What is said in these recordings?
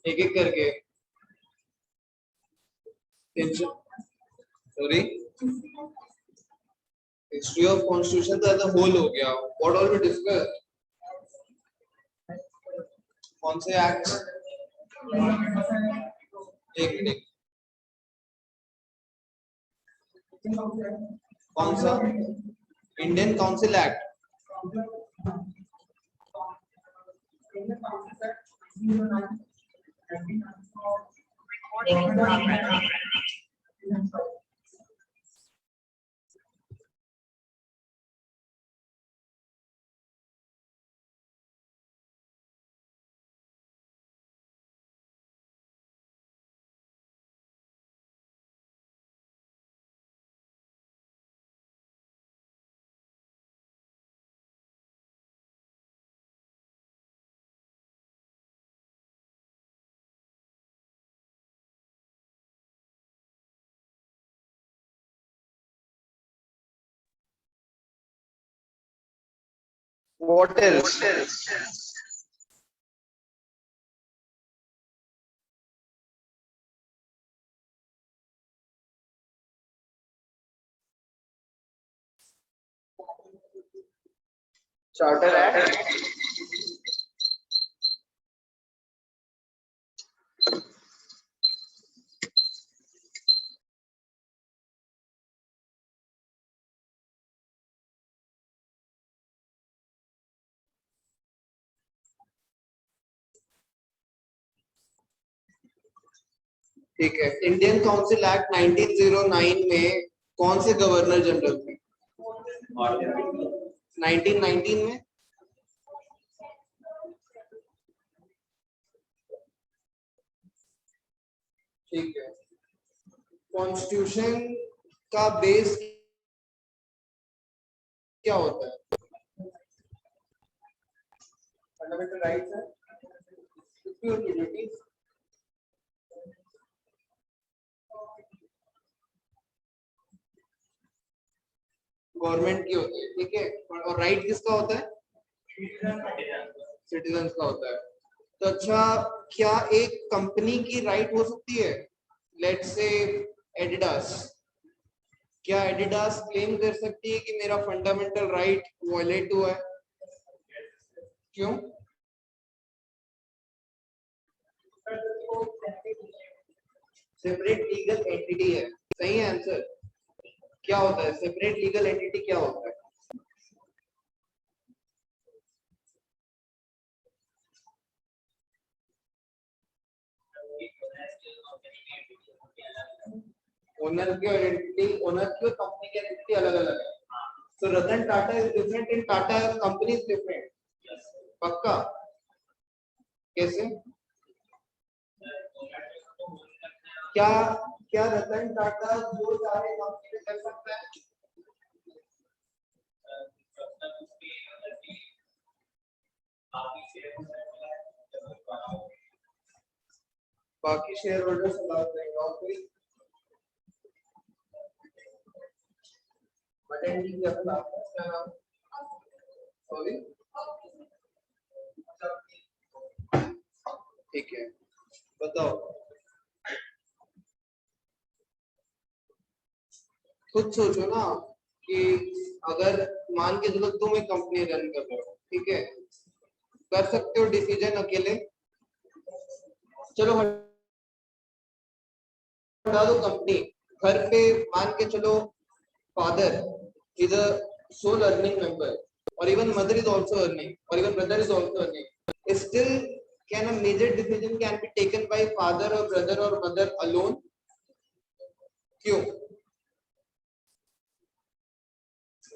एक एक करके सॉरी हिस्ट्री ऑफ कॉन्स्टिट्यूशन तो एज अ होल हो गया. What all we discuss? कौन से एक्ट? एक मिनट. कौन सा? Indian council act. What else? Charter Act. ठीक है. इंडियन काउंसिल एक्ट 1909 में कौन से गवर्नर जनरल थे? 1919 में. ठीक है. कॉन्स्टिट्यूशन का बेस क्या होता है? फंडामेंटल राइट्स है. ड्यूटीज. गवर्नमेंट की होती है. ठीक है. और राइट किसका होता है? सिटीजन का होता है. तो अच्छा, क्या एक कंपनी की राइट हो सकती है? Let's say Adidas. क्या एडिडास क्लेम कर सकती है कि मेरा फंडामेंटल राइट वायलेट हुआ है? क्यों? सेपरेट लीगल एंटिटी है. सही है आंसर. क्या होता है सेपरेट लीगल एंटिटी? क्या होता है? ओनर की आइडेंटिटी, ओनर की और कंपनी की आइडेंटिटी अलग अलग है. So Ratan Tata is different and Tata company is different. पक्का? कैसे? क्या क्या रतन टाटा जो चाहे कंपनी में कर सकता है? बाकी शेयर होल्डर्स अलाउड नहीं. और कोई अटेंडिंग के खिलाफ क्या नाम? सॉरी. ठीक है. बताओ. खुद सोचो ना कि अगर मान के चलो तुम एक कंपनी रन कर रहे हो. ठीक है. कर सकते हो डिसीजन अकेले? चलो हटा दो कंपनी. घर पे मान के चलो father is a sole earning member, or even mother is also earning, or even brother is also earning. Still, can a major decision can be taken by father or brother or mother alone? क्यों?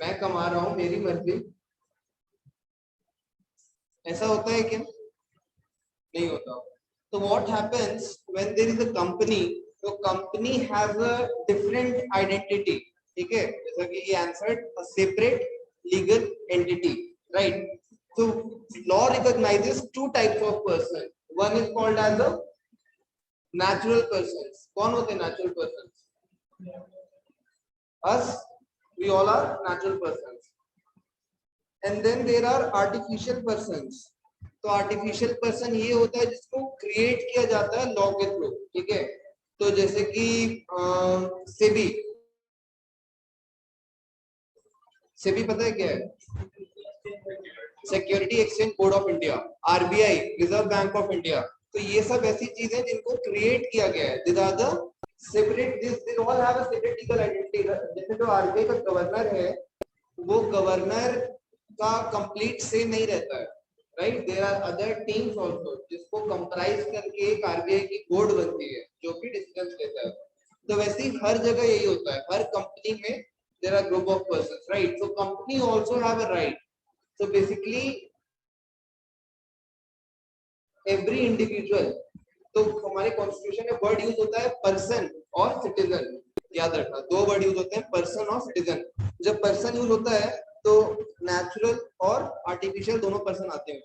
मैं कमा रहा हूँ, मेरी मर्जी. ऐसा होता है क्या? नहीं होता. So what happens when there is a company? So company has a different identity. ठीक है. जैसा कि ये answered a separate legal entity, right? So law recognizes two types of person. One is called as a natural persons. कौन होते हैं natural persons? Us, we all are natural persons. And then there are artificial persons. तो तो artificial person ये होता है जिसको create किया जाता है लॉ के थ्रू, ठीक है। तो जैसे कि सेबी, सेबी पता है क्या है? Security exchange board of India, RBI reserve bank of India. तो ये सब ऐसी चीजें जिनको क्रिएट किया गया है, this are the separate, this all have a separate legal identity. जैसे जो आरबीआई का गवर्नर है, वो गवर्नर का कंप्लीट से नहीं रहता है, right. There are other teams also जिसको कंप्राइज करके एक आरबीआई की बोर्ड बनती है जो कि डिसीजंस लेता है। तो वैसे ही हर जगह यही होता है, हर कंपनी में there are group of persons, right. So company also have a right. So basically every individual, तो हमारे कॉन्स्टिट्यूशन में वर्ड यूज होता है पर्सन और सिटीजन, याद रखना दो वर्ड यूज होते हैं, पर्सन और सिटीजन। जब पर्सन यूज होता है तो नेचुरल और आर्टिफिशियल दोनों पर्सन आते हैं,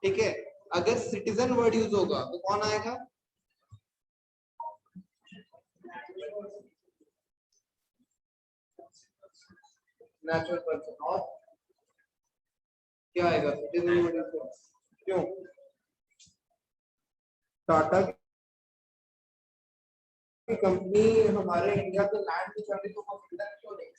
ठीक है। अगर सिटीजन वर्ड यूज होगा तो कौन आएगा? Natural person. और क्या आएगा? सिटीजन वर्ड यूज होगा। क्यों? टाटा की कंपनी हमारे इंडिया के लैंड में चल रही तो वो सिटीजन क्यों नहीं?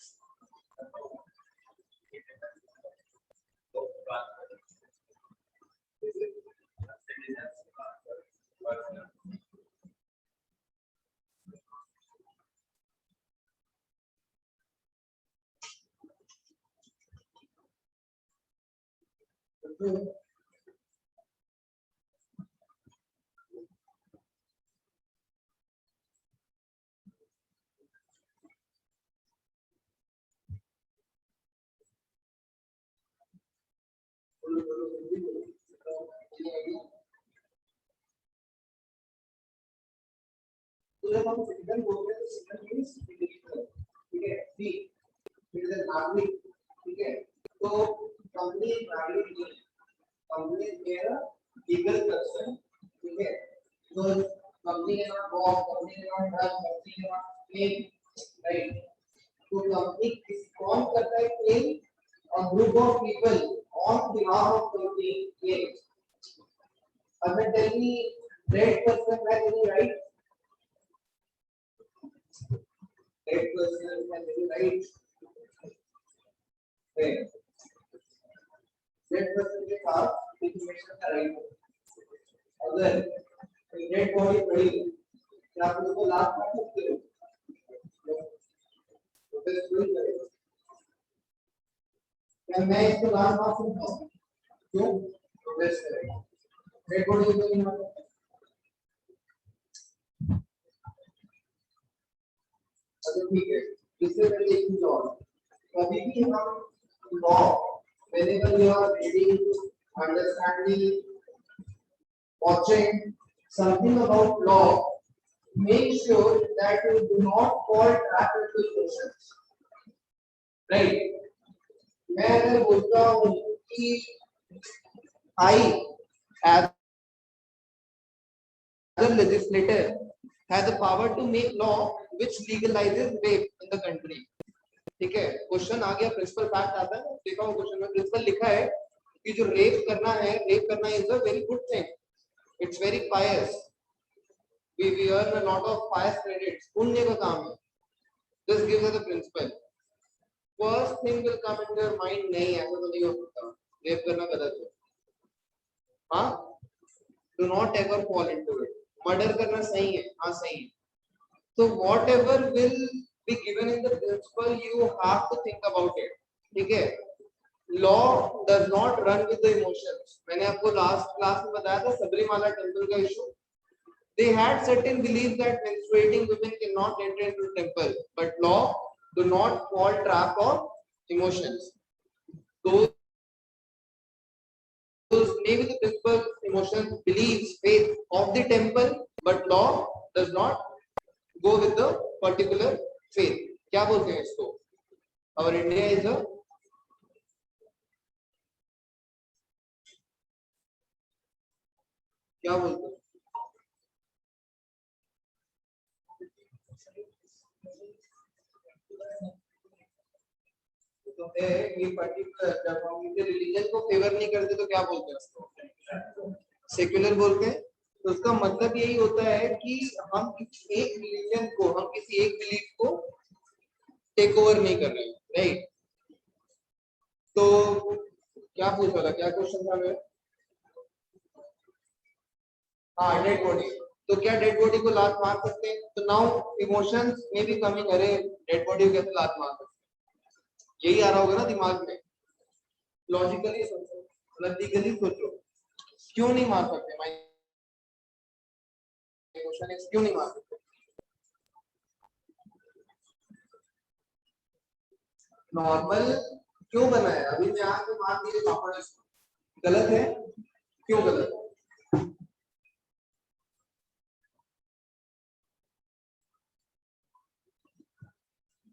जब हम सिटीजन बोलते हैं तो सिटीजन मींस इंडिविजुअल, ठीक है। सी सिटीजन नागरिक, ठीक है। तो कंपनी नागरिक नहीं, कंपनी मेरा लीगल पर्सन, ठीक है। तो कंपनी के नाम बॉस, कंपनी के नाम ड्रग, कंपनी के नाम क्लेम, राइट। तो कंपनी किस कौन करता है क्लेम? और group of people on behalf of company claim. अगर टेली रेड पर्सन है तो राइट, रेड पर्सन है तो राइट, रेड पर्सन के पास इंफॉर्मेशन का राइट है। अगर रेड बॉडी बड़ी क्या आप उसको लाभ कर सकते हो? तो फिर कोई करेगा क्या? मैं इसको लाभ मार सकता हूँ? क्यों? प्रोग्रेस करेगा। रेड बॉडी को नहीं मार सकता। अच्छा ठीक है, इससे पहले एक चीज और, कभी भी हम law, whenever you are reading, understanding, watching something about law, make sure that you do not fall trap into emotions, right? मैं अगर बोलता हूँ कि I as a legislator has the power to make law which legalizes rape in the country, ठीक है। Question आ गया, principle fact आता है, देखा वो क्वेश्चन में प्रिंसिपल लिखा है कि जो रेप करना है, रेप करना is a very good thing, it's very pious, we earn a lot of pious credits, पुण्य का काम है। This gives us the principle. First thing will come in your mind, नहीं ऐसा तो नहीं हो सकता, रेप करना गलत है, हाँ, do not ever fall into it. Murder करना सही है, हाँ सही है। So whatever will be given in the principle, you have to think about it, ठीक है। Law does not run with the emotions. मैंने आपको लास्ट क्लास में बताया था सबरीमाला टेम्पल का issue. They had certain beliefs that menstruating women cannot enter into the temple, but law do not fall trap of emotions. Those live with the principles, emotions, beliefs, faith of the temple, but law does not go with the particular faith. क्या बोलते हैं इसको? Our India is a, क्या बोलते हैं? तो है ये पर्टिकुलर, जब हम इसे रिलीजन को फेवर नहीं करते तो क्या बोलते हैं उसको, सेक्युलर बोलते हैं। तो उसका मतलब यही होता है कि हम किसी एक रिलीजन को, हम किसी एक बिलीफ को टेक ओवर नहीं कर रहे हैं, राइट। तो क्या पूछा था, क्या क्वेश्चन था मेरा? हाँ, डेड बॉडी। तो क्या डेड बॉडी को लात मार सकते हैं? तो नाउ इमोशंस में भी कमिंग, अरे डेड बॉडी को कैसे लात मार सकते हैं, यही आ रहा होगा ना दिमाग में। लॉजिकली सोचो, लॉजिकली सोचो, क्यों नहीं मार सकते? माय क्वेश्चन इज क्यों नहीं मार सकते? नॉर्मल क्यों बना है? अभी मैं आके मार दिए पापड़, इसको गलत है? क्यों गलत है?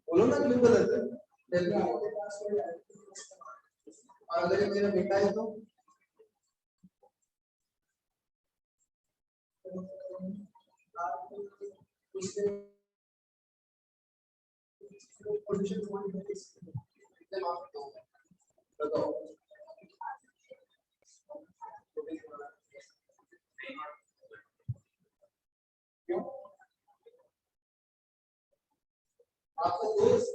बोलो ना क्यों गलत है? जल्दी। और अगर ये मेरा बेटा है तो इससे पोजीशन कितने मार्क्स दो बताओ? क्यों? आपको दोस्त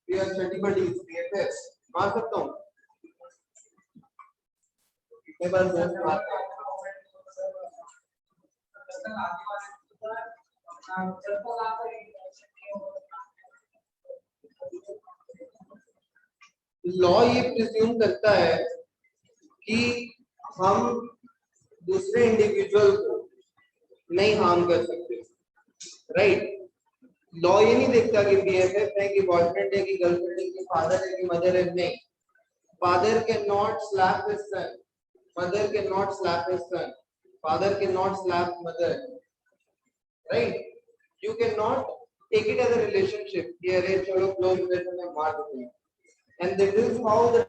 या स्टडी बडी बीएफएस मार सकता हूँ? कितने बार दोस्त मारते हैं? लॉ ये प्रिज्यूम करता है कि हम दूसरे इंडिविजुअल को नहीं हार्म कर सकते, राइट। लॉ ये नहीं देखता कि बीएफएफ है कि बॉयफ्रेंड है कि गर्लफ्रेंड है कि फादर है कि मदर है, नहीं। Father can not slap his son, mother can not slap his son, father can not slap mother, right. You can not take it as a relationship कि अरे चलो क्लोज रिलेशन में मार देते हैं। And this is how the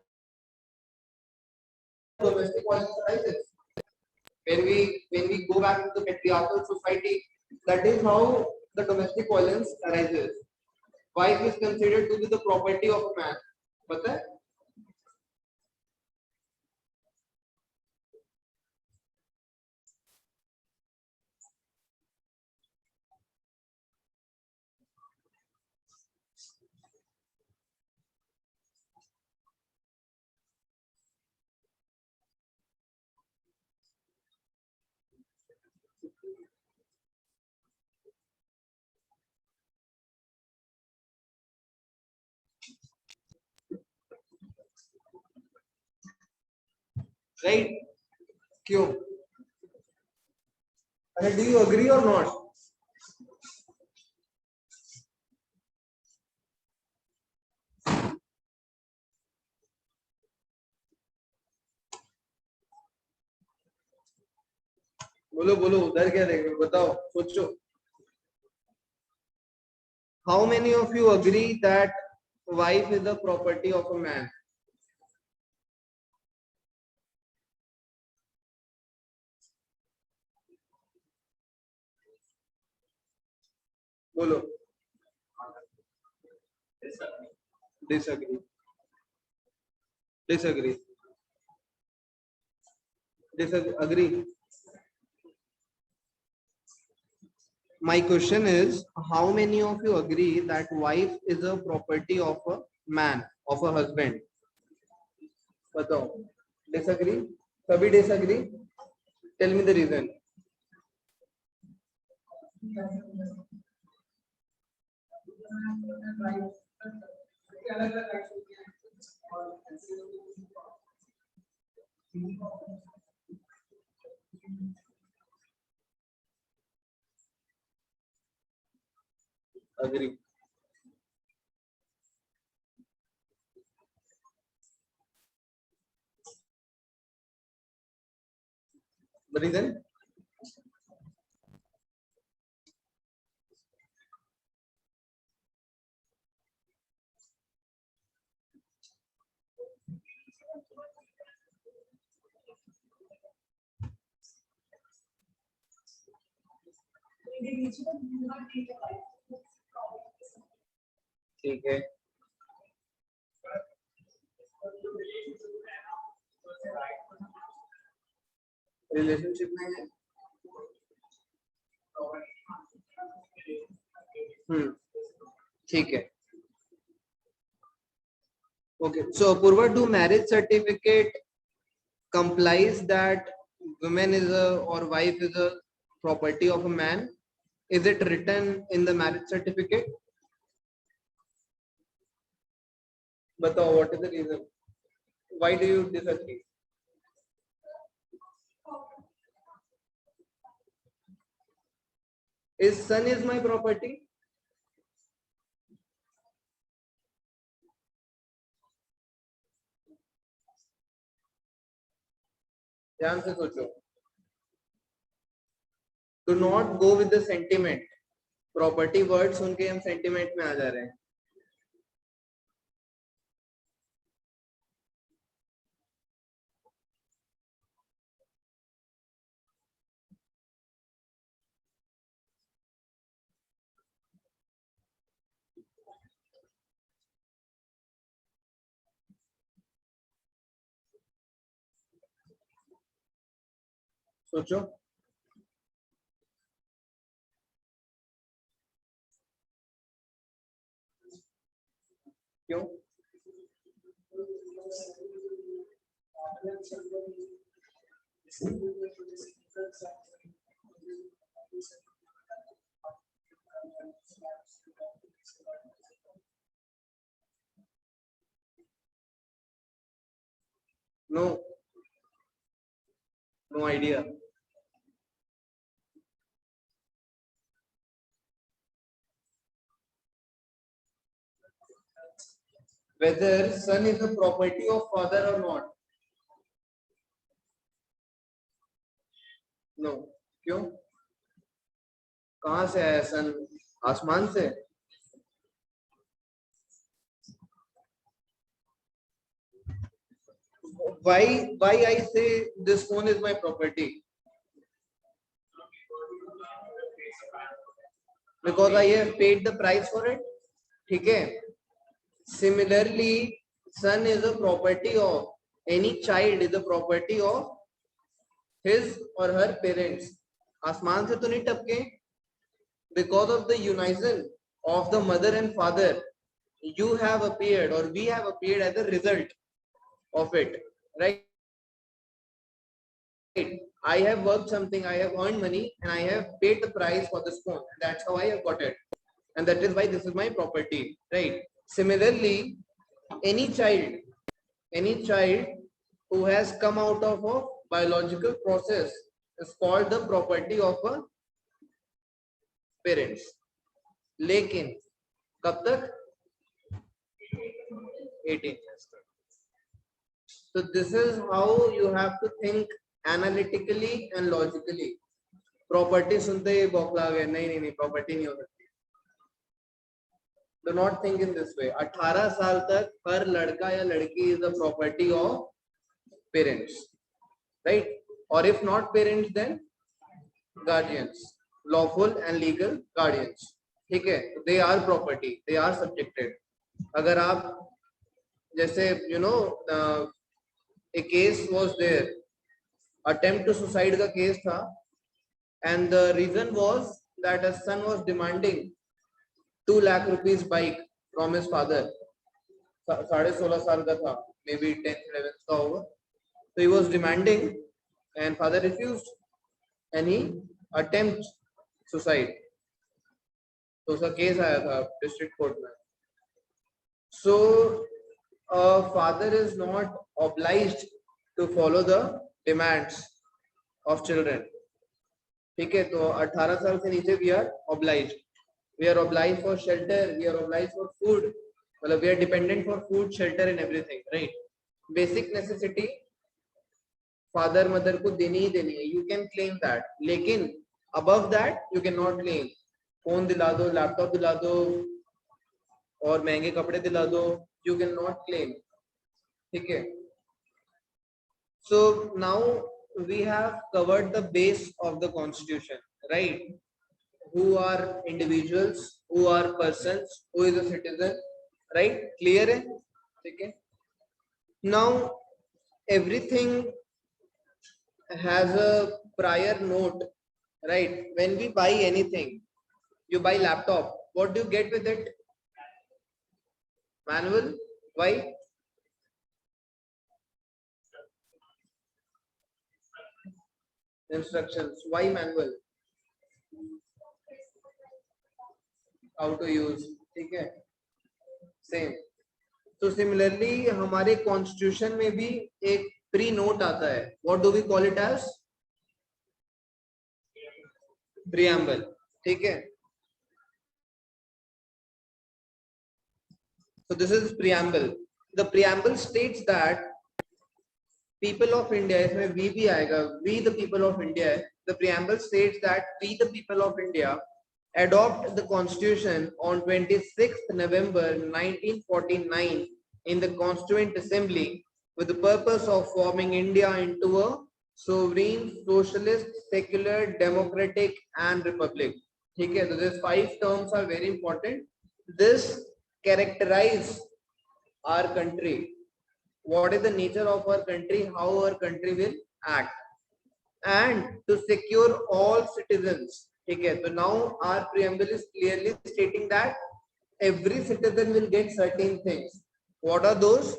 domestic violence arises. When we go back into the patriarchal society, that is how the domestic violence arises. Wife is considered to be the property of a man. पता है? Right? क्यों? अरे do you agree or not? बोलो बोलो, उधर क्या देख रहे हो? बताओ, सोचो। How many of you agree that wife is the property of a man? बोलो। Disagree. Disagree. Disagree. My question is, how many of you agree that wife is a property of a man, of a husband? बताओ। Disagree? सभी disagree? Tell me the reason. Agree. The reason? ठीक है। Relationship में है। ठीक है। Okay, so Purva, do marriage certificate complies that woman is a or wife is a property of a man? Is it written in the marriage certificate? Batao, what is the reason? Why do you disagree? Is son is my property? ध्यान से सोचो. Do not go with the sentiment. Property word सुन के हम sentiment में आ जा रहे हैं. सोचो. क्यों? No, no idea. Whether son is a property of father or not. No. क्यों? कहाँ से आया सन? आसमान से? Why I say this phone is my property? Because I have paid the price for it. ठीक है. Similarly, son is a property of any child is a property of his or her parents. आसमान से तो नहीं टपके. Because of the unison of the mother and father, you have appeared or we have appeared as a result of it, right? I have worked something, I have earned money, and I have paid the price for this phone. That's how I have got it, and that is why this is my property, right? Similarly, any child who has come out of a biological process is called the property of a parents. लेकिन कब तक? 18 years. So this is how you have to think analytically and logically. Property सुनते ही बौखला गए. नहीं property नहीं हो सकती. Do not think in this way. 18 साल तक हर लड़का या लड़की is the property of parents, right? Or if not parents, then guardians, lawful and legal guardians. ठीक है? They are property. They are subjected. अगर आप जैसे a case was there, attempt to suicide का case था, and the reason was that a son was demanding 2 lakh rupees bike from his father. 16.5 साल का था, maybe 10th 11th का होगा. So he was demanding and father refused and he attempted suicide. तो उसका case आया था डिस्ट्रिक्ट कोर्ट में. So father is not obliged to follow the demands of children. ठीक है? तो 18 साल से नीचे we are obliged. We are obliged for shelter. We are obliged for food. मतलब we are dependent for food, shelter and everything, right? Basic necessity father mother को देनी ही देनी है. You can claim that. लेकिन above that you cannot claim. Phone दिला दो, laptop दिला दो और महंगे कपड़े दिला दो. You cannot claim. ठीक है? So now we have covered the base of the constitution, right? Who are individuals, who are persons, who is a citizen, right? Clear है? ठीक है? Now everything has a prior note, right? When we buy anything, you buy laptop, what do you get with it? Manual. Why? Instructions. Why manual? How to use. ठीक है, same. तो similarly हमारे constitution में भी एक pre नोट आता है. What do we call it as? Preamble. ठीक है. So this is preamble. The preamble states that people of India, इसमें we भी आएगा, we the people of India. The preamble states that we the people of India adopt the constitution on 26th November 1949 in the Constituent Assembly with the purpose of forming India into a sovereign, socialist, secular, democratic and republic. ठीक है. So these 5 terms are very important. This characterize our country. What is the nature of our country, how our country will act, and to secure all citizens. Okay, so now our preamble is clearly stating that every citizen will get certain things. What are those?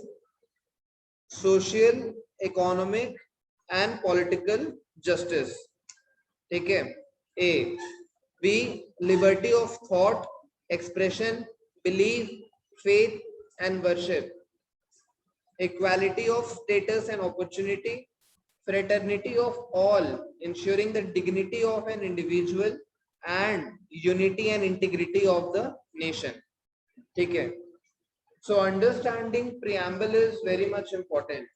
Social, economic and political justice. Okay. A. B. Liberty of thought, expression, belief, faith and worship. Equality of status and opportunity, fraternity of all, ensuring the dignity of an individual and unity and integrity of the nation. ठीक है. So understanding preamble is very much important.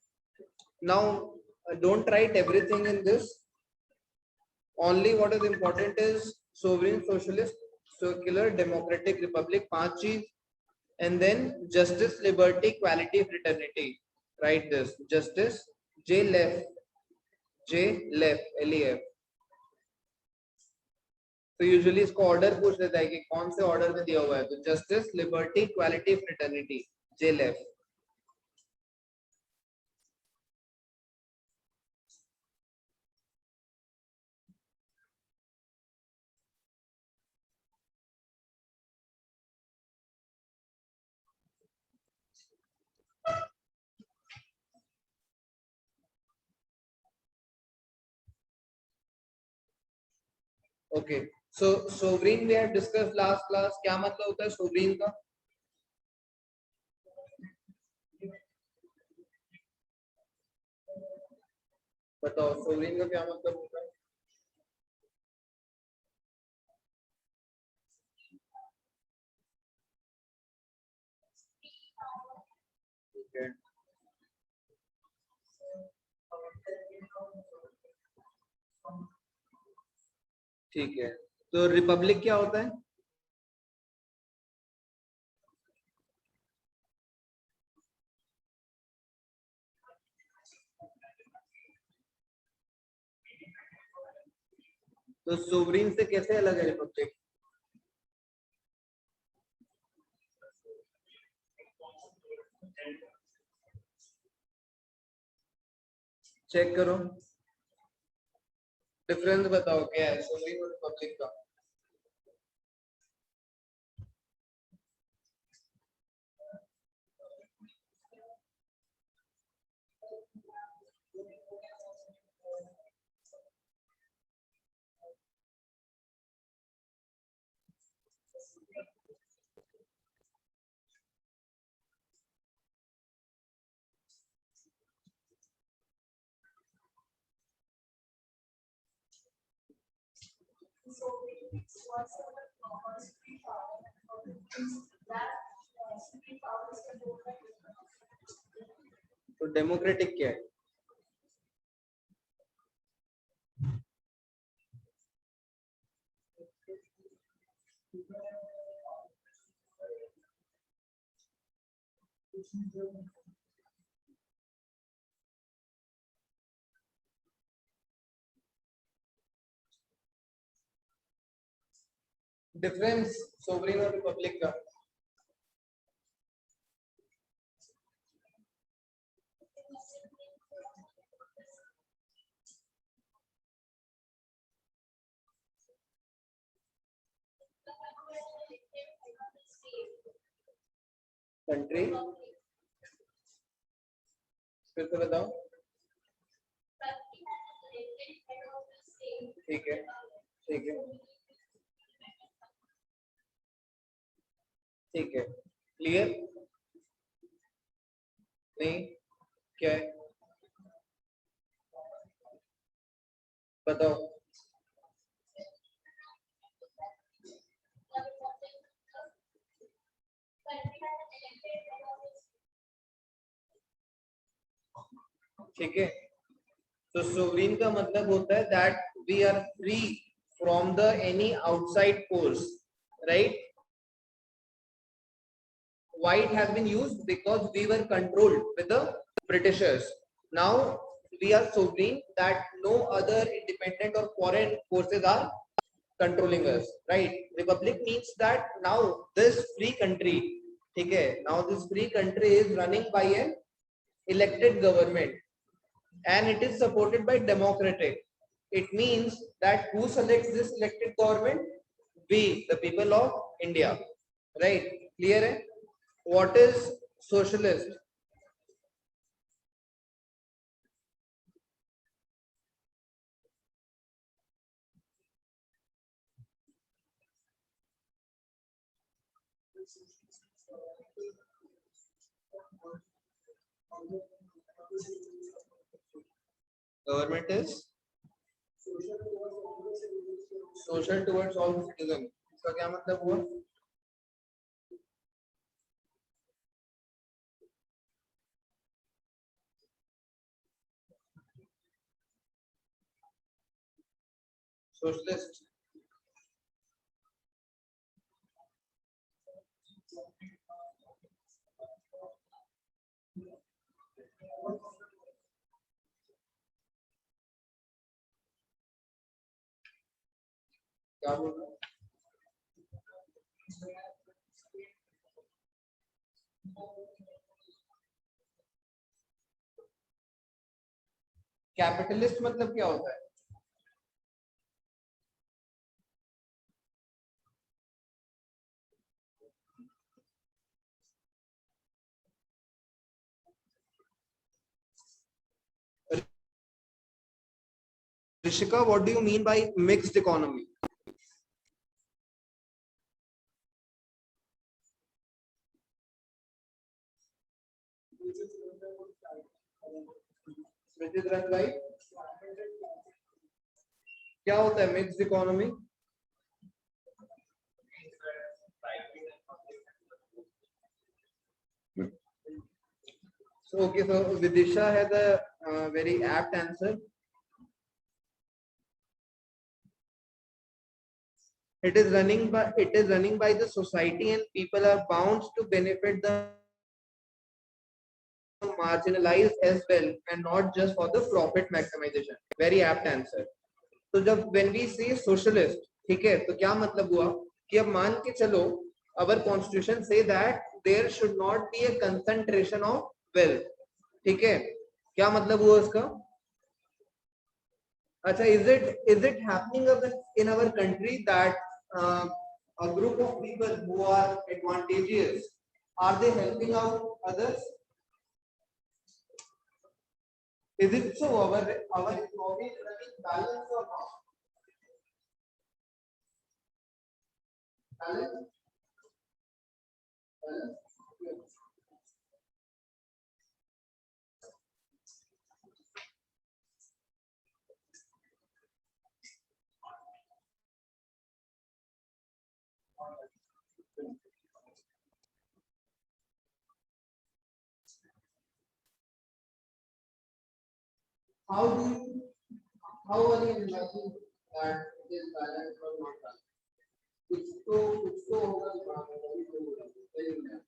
Now don't write everything in this. Only what is important is sovereign, socialist, secular, democratic, republic, 5 चीज. And then justice, liberty, equality, fraternity. Write this. Justice, J left, LEF. तो usually इसको order पूछ लेता है कि कौन से order में दिया हुआ है. तो justice, liberty, equality, fraternity, J left. Okay. So sovereign we have discuss last class. क्या मतलब होता है सोवरीन का? बताओ सोवरीन का क्या मतलब होता है? Okay. ठीक है. तो रिपब्लिक क्या होता है? तो सोवरीन से कैसे अलग है रिपब्लिक? चेक करो, डिफरेंस बताओ क्या है सोवरीन और रिपब्लिक का. तो डेमोक्रेटिक क्या है? डिफरेंस सोवरीन और रिपब्लिक का. कंट्री, फिर से बताओ। ठीक है, ठीक है, ठीक है, क्लियर? नहीं, क्या है बताओ। ठीक है, तो सोवरीन का मतलब होता है that we are free from the any outside force, right? Why it has been used? Because we were controlled with the Britishers. Now we are sovereign, that no other independent or foreign forces are controlling us, right? Republic means that now this free country, okay, now this free country is running by an elected government and it is supported by democratic. It means that who selects this elected government? We, the people of India, right? Clear hai? What is socialist? Government is social towards all citizens. इसका क्या मतलब हुआ? Socialist. क्या बोल रहा हूँ? Capitalist मतलब क्या होता है? Rishika, what do you mean by mixed economy? Which is run by? क्या होता है mixed economy? So okay, so Vidisha has a very apt answer. It is running by the society and people are bound to benefit the marginalized as well and not just for the profit maximization. Very apt answer. तो जब when we say socialist, ठीक है, तो क्या मतलब हुआ कि अब मान के चलो our constitution say that there should not be a concentration of wealth, ठीक है, क्या मतलब हुआ उसका? अच्छा, is it happening in our country that a group of people who are advantageous, are they helping out others? Is it so? Our economy is running balance or not? Balance? Balance? How do you, how are you imagining that it is balanced or not balanced? कुछ तो होगा दिमाग में, तभी तो होगा, सही है।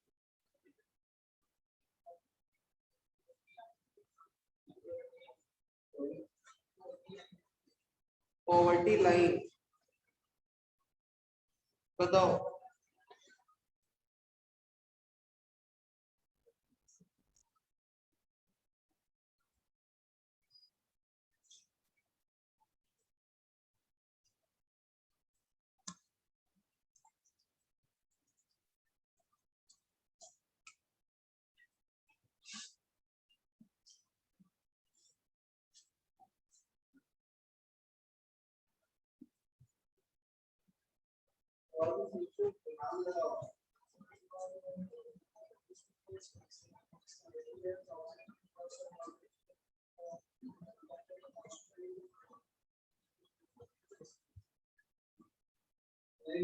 Poverty line, बताओ। आज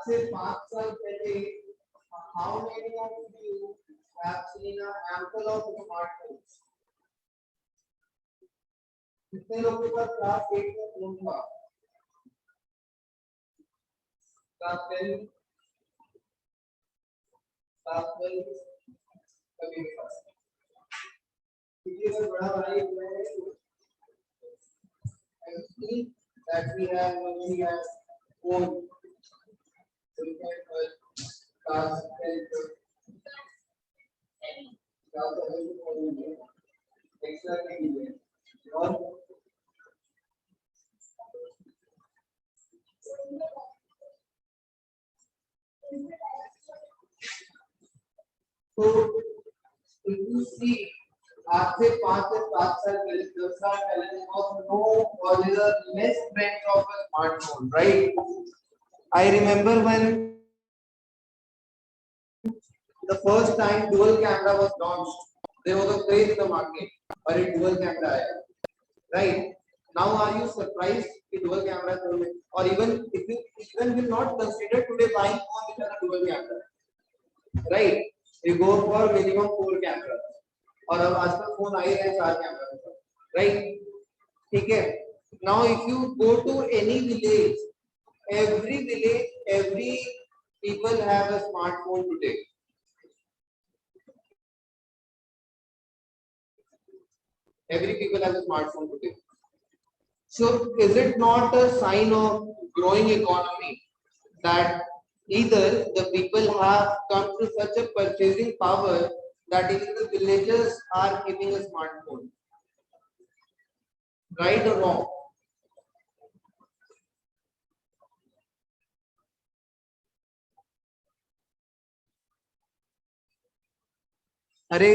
से 5 साल पहले how many of you have seen a ample of smartphones? कितने लोगों के पास क्लास 8 में फोन था? क्लास 10 कभी के पास क्योंकि अगर बड़ा भाई है that we have phone class 10 extra के लिए और तो if you see आज से 5 से 7 साल पहले 10 साल पहले there was no or there was less trend of a smartphone, right? I remember when the first time dual camera was launched, there was a craze in the market और एक dual camera आया, right? Now are you surprised कि dual camera है? Or even if you even will not consider today buying phone which has a dual camera, right? You go for minimum 4 cameras और अब आजकल phone आ ही रहे हैं 4 camera, right? ठीक है. Now if you go to any village, every people have a smartphone today. Every people has a smartphone today. So is it not a sign of growing economy that either the people have come to such a purchasing power that even the villagers are keeping a smartphone? Right or wrong? अरे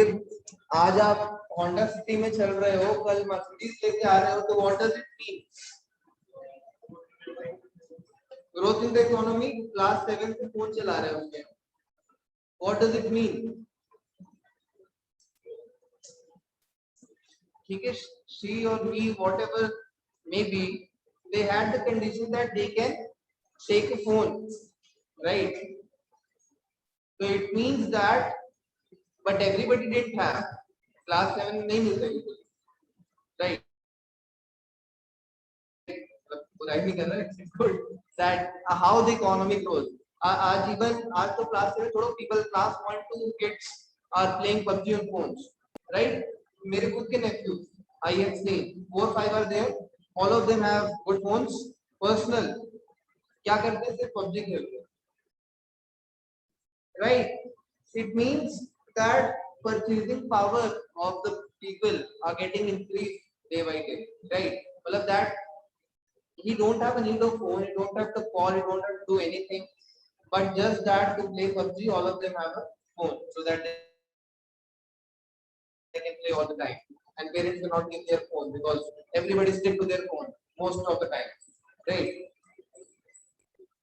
आज आप Honda city में चल रहे हो, कल Mercedes लेके आ रहे हो, तो what does it mean? Growth in the economy. Class 7 से फोन चला रहे होंगे. What does it mean? ठीक है, she or he whatever maybe they had the condition that they can take a phone, right? So it means that but everybody didn't have. Class 7 नहीं मिल रही, right? Right नहीं कर रहा है. Good. That how the economy grows. आज तो class 7 छोड़ो, people class 1 2 kids are playing PUBG on phones, right? मेरे खुद के nephews, I have seen 4 5 are there. All of them have good phones. Personal क्या करते हैं? सिर्फ PUBG खेलते हैं, right? It means that purchasing power of the people are getting increased day by day, right? मतलब that he don't have a need of phone, he don't have to call, he don't have to do anything, but just that to play PUBG, all of them have a phone so that they can play all the time. And parents cannot give their phone because everybody stick to their phone most of the time, right?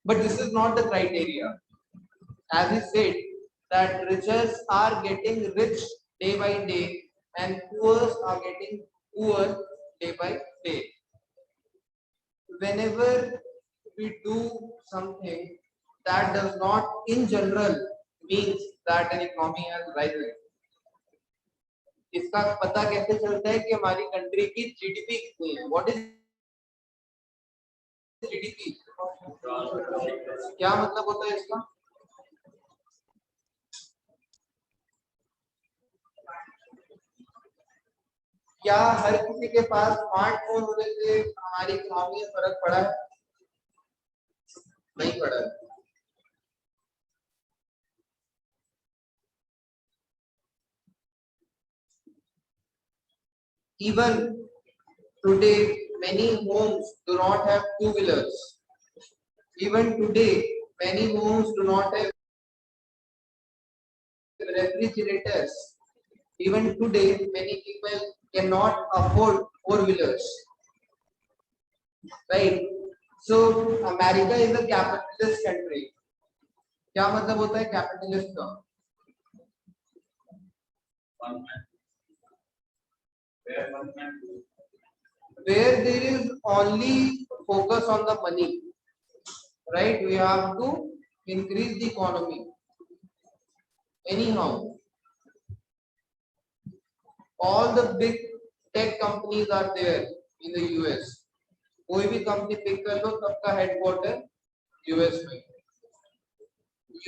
But this is not the criteria. As he said, that riches are getting rich day by day and poor are getting poor day by day. Whenever we do something that does not in general means that an economy has risen. इसका पता कैसे चलता है कि हमारी country की GDP कितनी है? What is GDP? क्या मतलब होता है इसका? क्या हर किसी के पास स्मार्टफोन होने से हमारी इकोनॉमी में फर्क पड़ा है? नहीं पड़ा है. Even today, many homes do not have two-wheelers. Even today, many homes do not have refrigerators. Even today many people cannot afford four-wheelers, right? So America is a capitalist country. क्या मतलब होता है कैपिटलिस्ट का? Where there is only focus on the money, right? We have to increase the economy anyhow. All the big tech companies are there in the US. कोई भी company pick कर लो, सबका headquarter US में.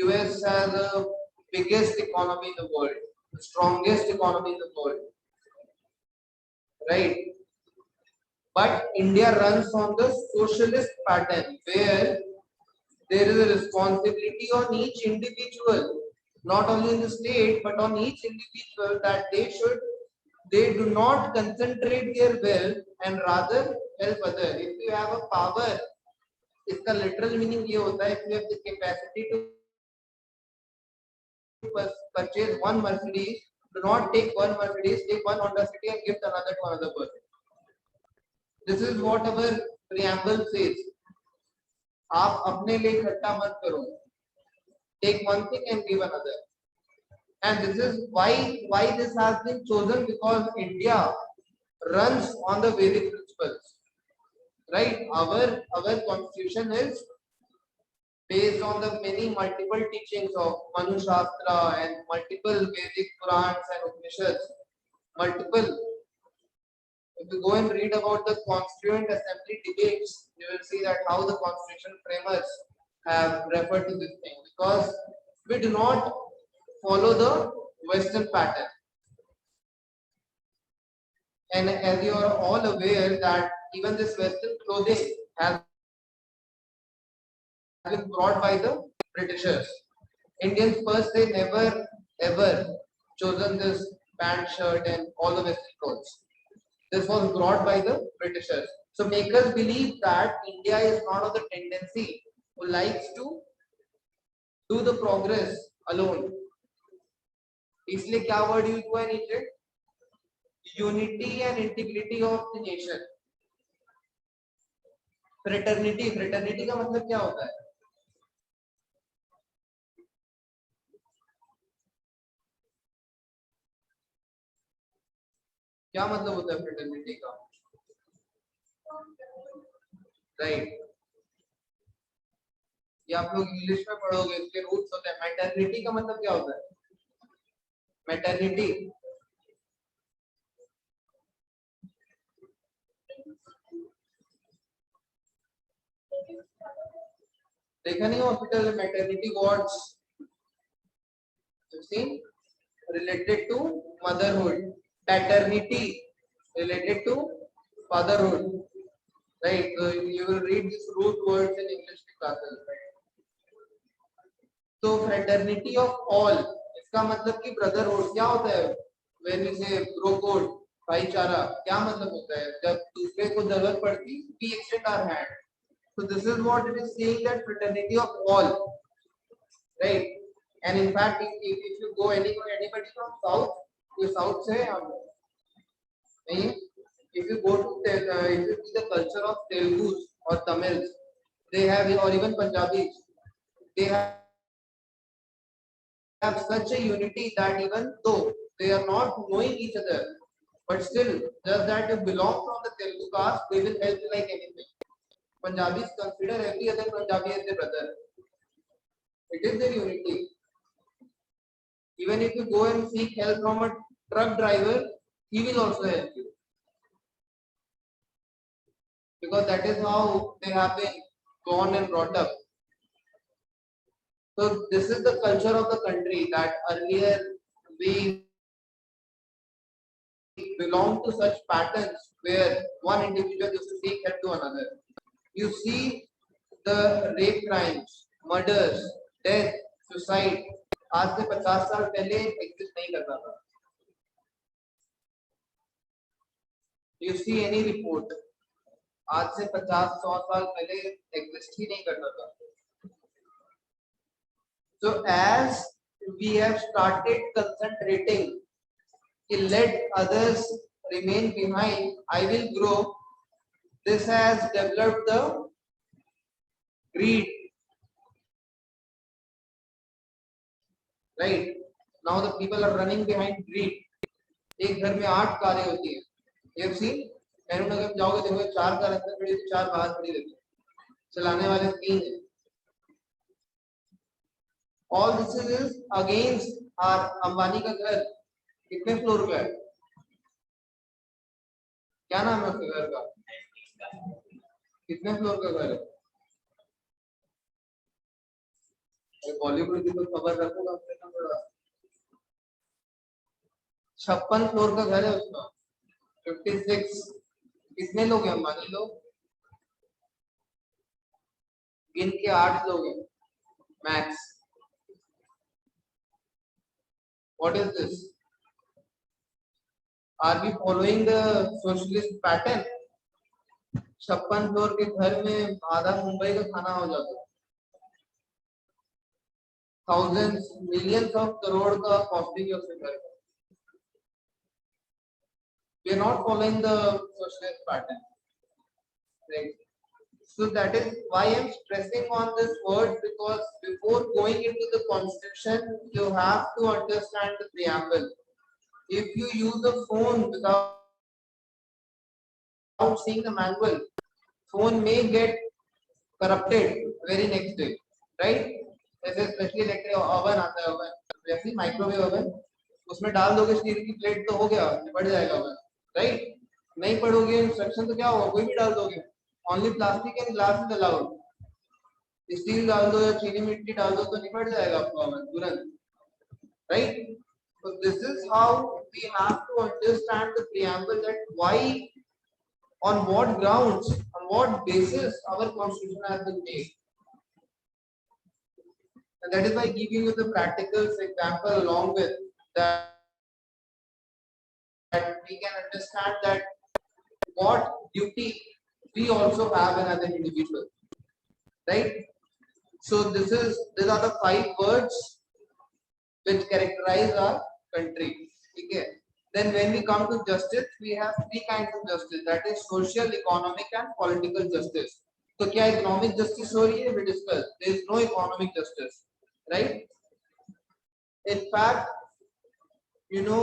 US has the biggest economy in the world, the strongest economy in the world, right? But India runs on the socialist pattern where there is a responsibility on each individual, not only in the state but on each individual, that they do not concentrate their wealth and rather help others. If you have a power, इसका literal meaning ये होता है, if you have the capacity to purchase one Mercedes, do not take one Mercedes, take one Honda City and give another to another person. This is what our preamble says. आप अपने लिए इकट्ठा मत करो. Take one thing and give another. And this is why this has been chosen, because India runs on the Vedic principles, right? Our constitution is based on the many multiple teachings of Manu Shastra and multiple Vedic Purans and Upanishads. Multiple. If you go and read about the Constituent Assembly debates, you will see that how the constitution framers have referred to this thing, because we do not follow the Western pattern. And as you are all aware that even this Western clothing has been brought by the Britishers. Indians first, they never ever chosen this pant, shirt and all the Western clothes. This was brought by the Britishers. So make us believe that India is not of the tendency who likes to do the progress alone. इसलिए क्या word use हुआ है नीचे? Unity and integrity of the nation. Fraternity का मतलब क्या होता है? क्या मतलब होता है फ्रेटर्निटी का? राइट, ये आप लोग इंग्लिश में पढ़ोगे, इसके रूट्स होते हैं. मैटरनिटी का मतलब क्या होता है? मैटरनिटी देखा नहीं हॉस्पिटल में maternity wards related to motherhood, paternity related to fatherhood, right? So you will read these root words in English classes, right? So fraternity of all, इसका मतलब कि brotherhood क्या होता है? When we say bro code, भाईचारा, क्या मतलब होता है? जब दूसरे को जरूरत पड़ती, we extend our hand. So this is what it is saying, that fraternity of all, right? And in fact, if you go anybody from south, कोई south से है हम नहीं. If you go to if you see the culture of Telugus or Tamils, they have, or even Punjabis, they have such a unity that even though they are not knowing each other, but still just that you belong from the Telugu caste, they will help you like anything. Punjabis consider every other Punjabi as their brother. It is their unity. Even if you go and seek help from a truck driver, he will also help you, because that is how they have been born and brought up. So this is the culture of the country, that earlier we belong to such patterns where one individual used to seek help to another. You see the rape crimes, murders, death, suicide, आज से 50 साल पहले exist नहीं करता था. You see any report, आज से 50-100 साल पहले एग्जिस्ट ही नहीं करता था. So as we have started concentrating कि let others remain behind, I will grow. This has developed the greed, right? Now the people are running behind greed. एक घर में 8 कारें होती हैं, you have seen? मैंने अगर जाओगे देखोगे 4 कार अंदर खड़ी थी, 4 बाहर खड़ी रहती, चलाने वाले 3 हैं. All this is against our Ambani का घर कितने फ्लोर का है? क्या नाम है उसके घर का? कितने फ्लोर का घर है? बॉलीवुड की तो खबर रखो कम से कम 56 फ्लोर का घर है उसका. 56. कितने लोग हैं अंबानी लोग? गिन के 8 लोग हैं max. What is this? Are we following the socialist pattern? 56 floor के घर में आधा मुंबई का खाना हो जाता है. Thousands, millions of crore का कॉस्टिंग है उसके घर. We are not following the socialist pattern, right? So that is why I am stressing on this word, because before going into the constitution, you have to understand the preamble. If you use a phone without seeing the manual, phone may get corrupted very next day, right? जैसे specially electric oven आता है, oven जैसे microwave oven, उसमें डाल दोगे steel की plate तो हो गया, निपट जाएगा ओवन, राइट? नहीं पढ़ोगे इंस्ट्रक्शन तो क्या होगा, कोई भी डाल दोगे. Only plastic and glass is allowed. Steel डाल दो या चीनी मिट्टी डाल दो तो निपट जाएगा आपका ओवन तुरंत, right? So this is how we have to understand the preamble, that why, on what grounds, on what basis our constitution has been made. And that is why giving you the practical example along with that, we can understand that what duty we also have as an individual, right? So these are the 5 words which characterize our country. Okay. Then when we come to justice, we have 3 kinds of justice, that is social, economic and political justice. तो क्या economic justice हो रही है? We discussed. There is no economic justice, right? In fact, you know,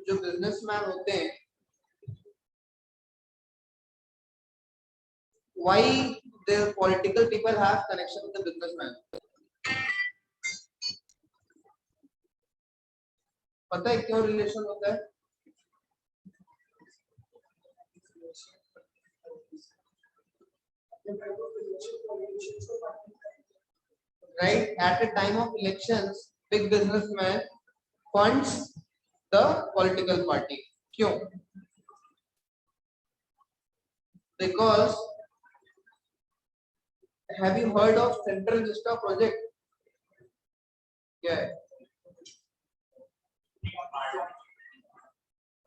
जो businessman होते हैं, why the political people have connection with the businessman? पता है क्यों रिलेशन होता है? Right, at a time of elections, big businessman funds the political party. क्यों? Because have you heard of Central Vista project? क्या है?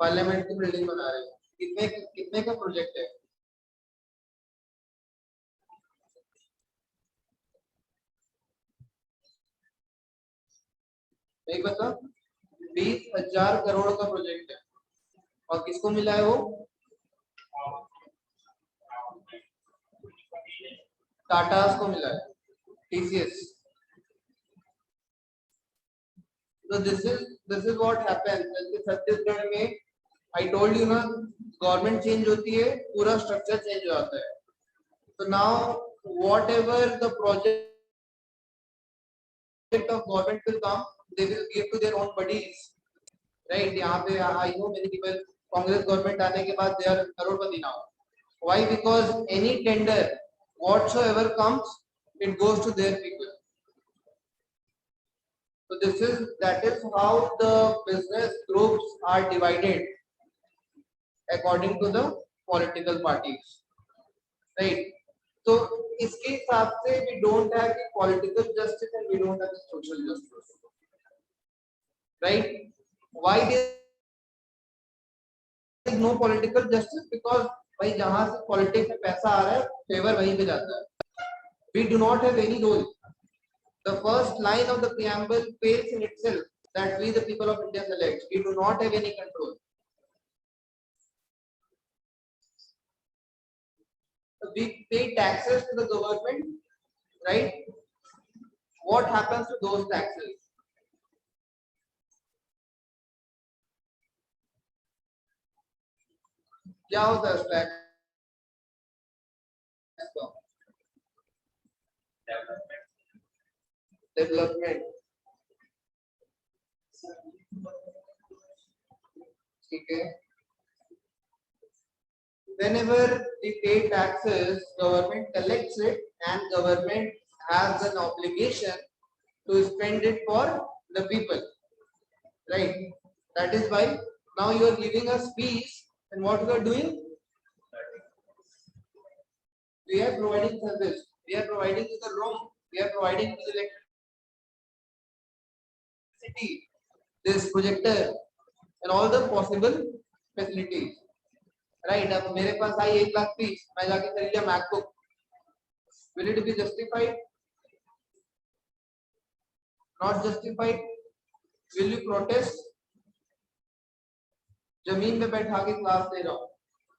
पार्लियामेंट की building बना रहे हैं. कितने का प्रोजेक्ट है? नहीं पता? 20,000 करोड़ का प्रोजेक्ट है. और किसको मिला है वो? टाटास को मिला है, TCS. So this is what happens. जैसे छत्तीसगढ़ में I told you ना, गवर्नमेंट चेंज होती है, पूरा स्ट्रक्चर चेंज हो जाता है. So now whatever the project of government will come, they will give to their own buddies, right? यहाँ पे I know many people, Congress government आने के बाद they are Crorepati now. Why? Because any tender whatsoever comes, it goes to their people. So that is how the business groups are divided according to the political parties, right? So इसके हिसाब से we don't have the political justice and we don't have the social justice, right? Why there is no political justice? Because भाई जहाँ से politics में पैसा आ रहा है, फेवर वहीं पे जाता है. We do not have any role. The first line of the preamble fails in itself. that we the people of India select. We do not have any control. So we pay taxes to the government, right? What happens to those taxes? क्या होता है tax का? Development, ठीक है. Whenever we pay taxes, government collects it and government has an obligation to spend it for the people, right? That is why now you are giving us fees, and what we are doing? We are providing service. We are providing you the room. We are providing you the electricity, this projector, and all the possible facilities. Right? अब मेरे पास आई 1,00,000 fees, मैं जाके खरीद लिया MacBook. Will it be justified? Not justified. Will you protest? जमीन पे बैठा के क्लास ले रहा हूँ,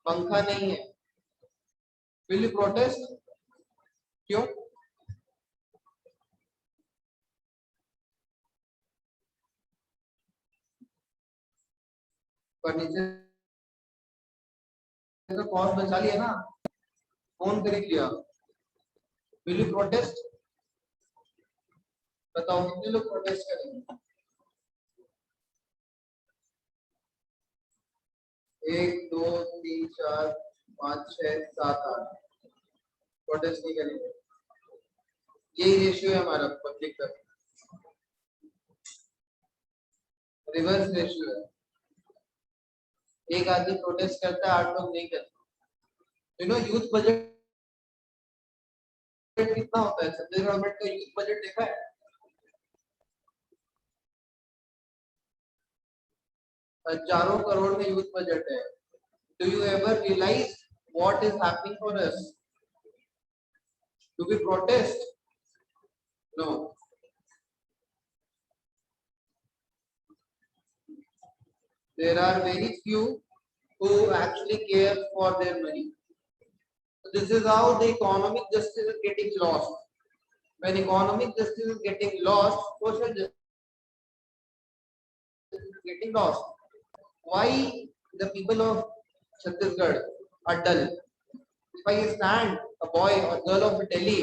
पंखा नहीं है. Will you protest? क्यों? फर्नीचर का कॉस्ट बचा लिया ना, फोन खरीद लिया. Will you protest? बताओ कितने लोग प्रोटेस्ट करेंगे? 1 2 3 4 5 6 7 8 प्रोटेस्ट नहीं करेंगे. यही रेशियो है हमारा पब्लिक का, रिवर्स रेशियो है. एक आदमी प्रोटेस्ट करता है, 8 लोग नहीं करते. यू नो यूथ बजट कितना होता है? सेंट्रल गवर्नमेंट का यूथ बजट देखा है? हजारों करोड़ में यूथ बजट है. Do you ever realise what is happening for us? Do we protest? No. There are very few who actually care for their money. So this is how the economic justice is getting lost. When economic justice is getting lost, social justice is getting lost. Why the people of Chhattisgarh are dull? If I stand a boy or girl of Delhi,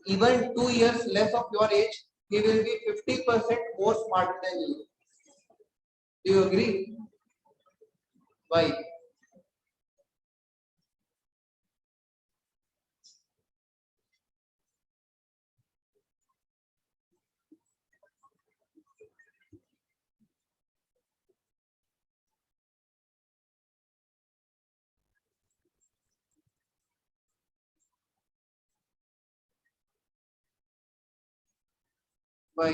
even 2 years less of your age, he will be 50% more smarter than you. Do you agree? Why? Why?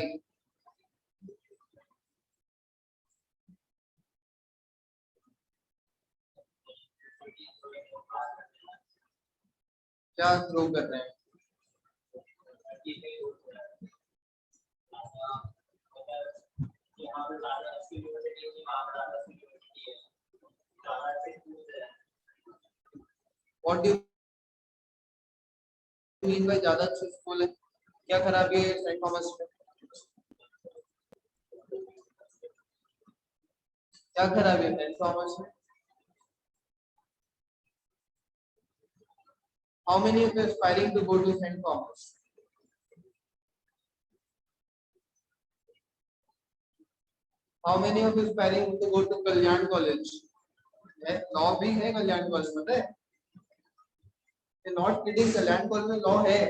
क्या throw कर रहे हैं? What do you mean by ज्यादा अच्छे school है? क्या खराबी है सेंट थॉमस में? क्या खराबी है सेंट थॉमस में? How many of you are aspiring to go to St. Thomas? How many of you are aspiring to go to Kalyan College? Law भी है कल्याण कॉलेज में, पता है? नॉट किडिंग, कल्याण कॉलेज में लॉ है.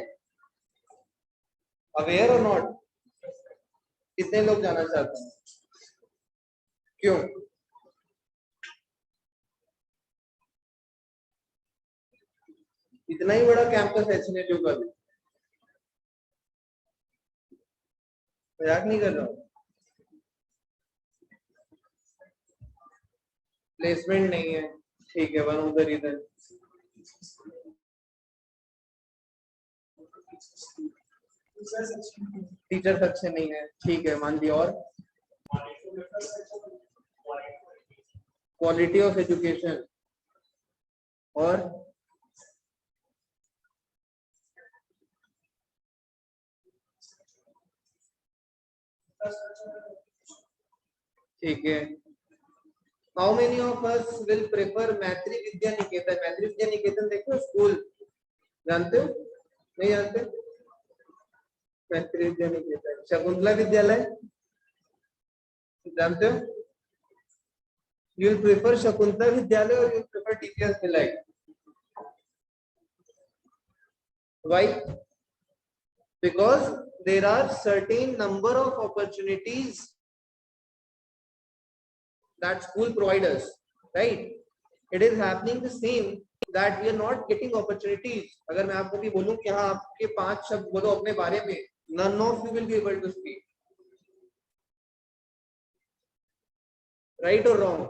Aware और not? कितने लोग जाना चाहते हैं? क्यों? इतना ही बड़ा कैंपस है एचएनएलयू का भी. मजाक नहीं कर रहा हूँ. प्लेसमेंट नहीं है, ठीक है, one of the reason. Teachers अच्छे नहीं है, ठीक है, मान लिया. और क्वालिटी ऑफ एजुकेशन और ठीक है. How many of us will prefer मैत्री विद्या निकेतन? मैत्री विद्या निकेतन देखो स्कूल, जानते हो? नहीं जानते? मैत्री विद्या निकेतन. शकुंतला विद्यालय जानते हो? You will prefer शकुंतला विद्यालय or you will prefer DPS Bhilai? Why? Because there are certain number of opportunities that school provides us, right? It is happening the same that we are not getting opportunities. अगर मैं आपको भी बोलूं कि हाँ आपके 5 शब्द बोलो अपने बारे में, none of you will be able to speak. Right or wrong?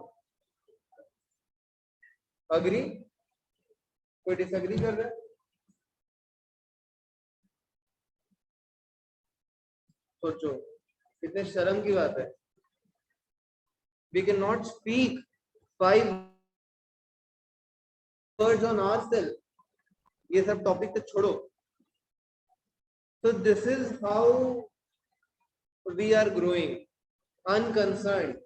Agree? कोई disagree कर रहा है? सोचो कितने शर्म की बात है. We cannot speak 5 words on ourselves. ये सब टॉपिक तो छोड़ो. So this is how we are growing, unconcerned.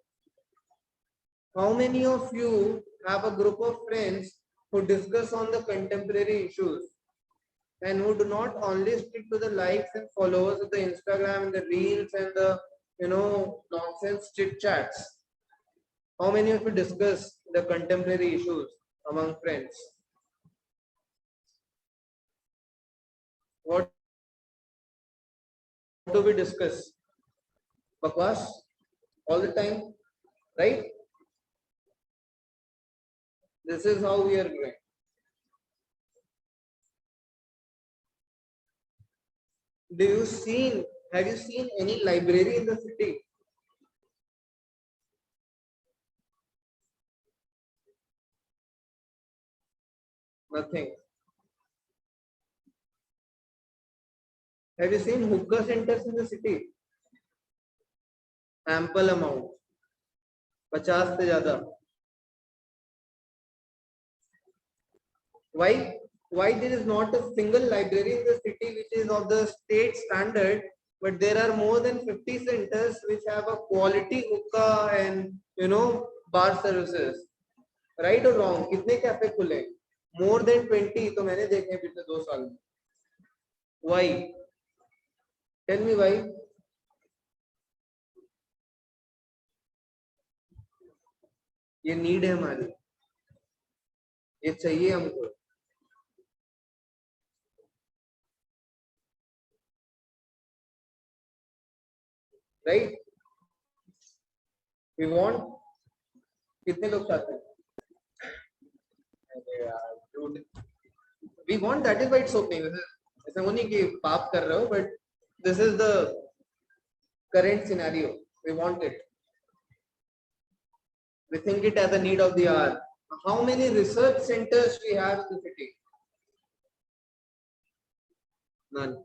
How many of you have a group of friends who discuss on the contemporary issues and who do not only stick to the likes and followers of the Instagram and the reels and the nonsense chit chats? How many of you discuss the contemporary issues among friends? What do we discuss? Bakwas all the time, right? This is how we are growing. Have you seen any library in the city? Nothing. Have you seen hookah centers in the city? Ample amount. 50 से ज़्यादा. Why there is not a single library in the city which is of the state standard, but there are more than 50 centers which have a quality hookah and bar services. Right or wrong? कितने cafe खुले? More than 20 तो मैंने देखे पिछले 2 साल में. Why? Tell me why. ये need है हमारी, ये चाहिए हमको. Right? We want. कितने लोग चाहते हैं? We want, that is why it's opening. ऐसा वो नहीं कि पाप कर रहे हो, but this is the current scenario. We want it. We think it as a need of the hour. How many research centers we have in the city? None.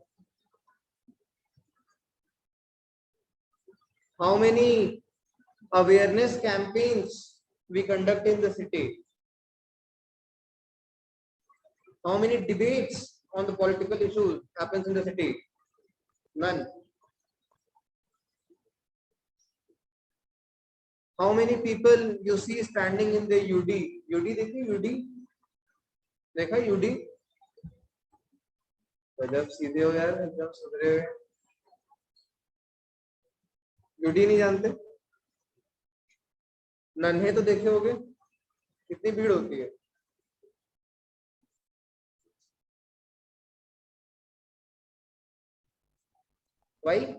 How many awareness campaigns we conduct in the city? How many debates on the political issues happens in the city? None. How many people you see standing in the UD? UD देखिए UD? देखा UD? जब सीधे हो यार, जब सुधरे हुए. UD नहीं जानते? नन्हे तो देखे होगे, कितनी भीड़ होती है. Why?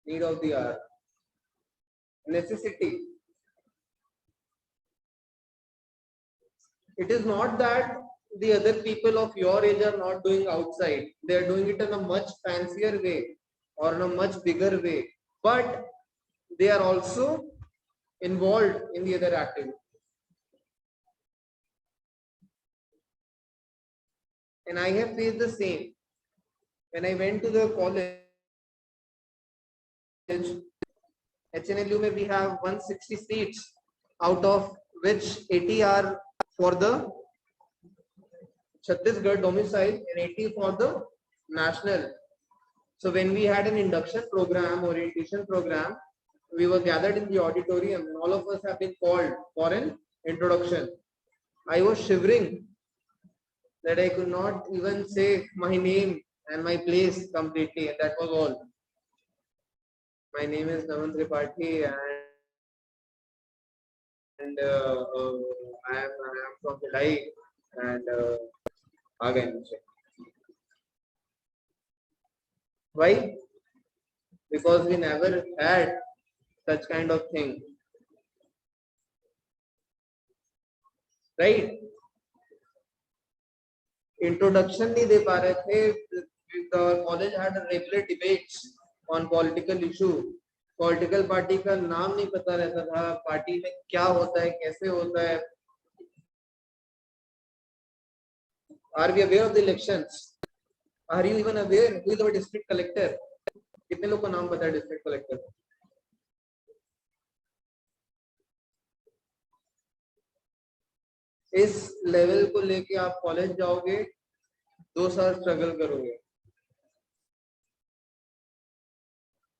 Need of the hour. Necessity. It is not that the other people of your age are not doing outside. They are doing it in a much fancier way or in a much bigger way, but they are also involved in the other activity. And I have faced the same. When I went to the college, HNLU में we have 160 seats, out of which 80 are for the Chhattisgarh domicile and 80 for the national. So when we had an induction program, orientation program, we were gathered in the auditorium and all of us have been called for an introduction. I was shivering that I could not even say my name and my place completely, and that was all. My name is Naman Tripathi and I am from Bhilai and why? Because we never had such kind of thing, right? Introduction नहीं दे पा रहे थे. The college had regular debates on political issue. Political party का नाम नहीं पता रहता था, पार्टी में क्या होता है, कैसे होता है. Are we aware of the elections? Are you even aware who is our district collector? कितने लोग को नाम पता है district collector? इस लेवल को लेके आप कॉलेज जाओगे, 2 साल स्ट्रगल करोगे.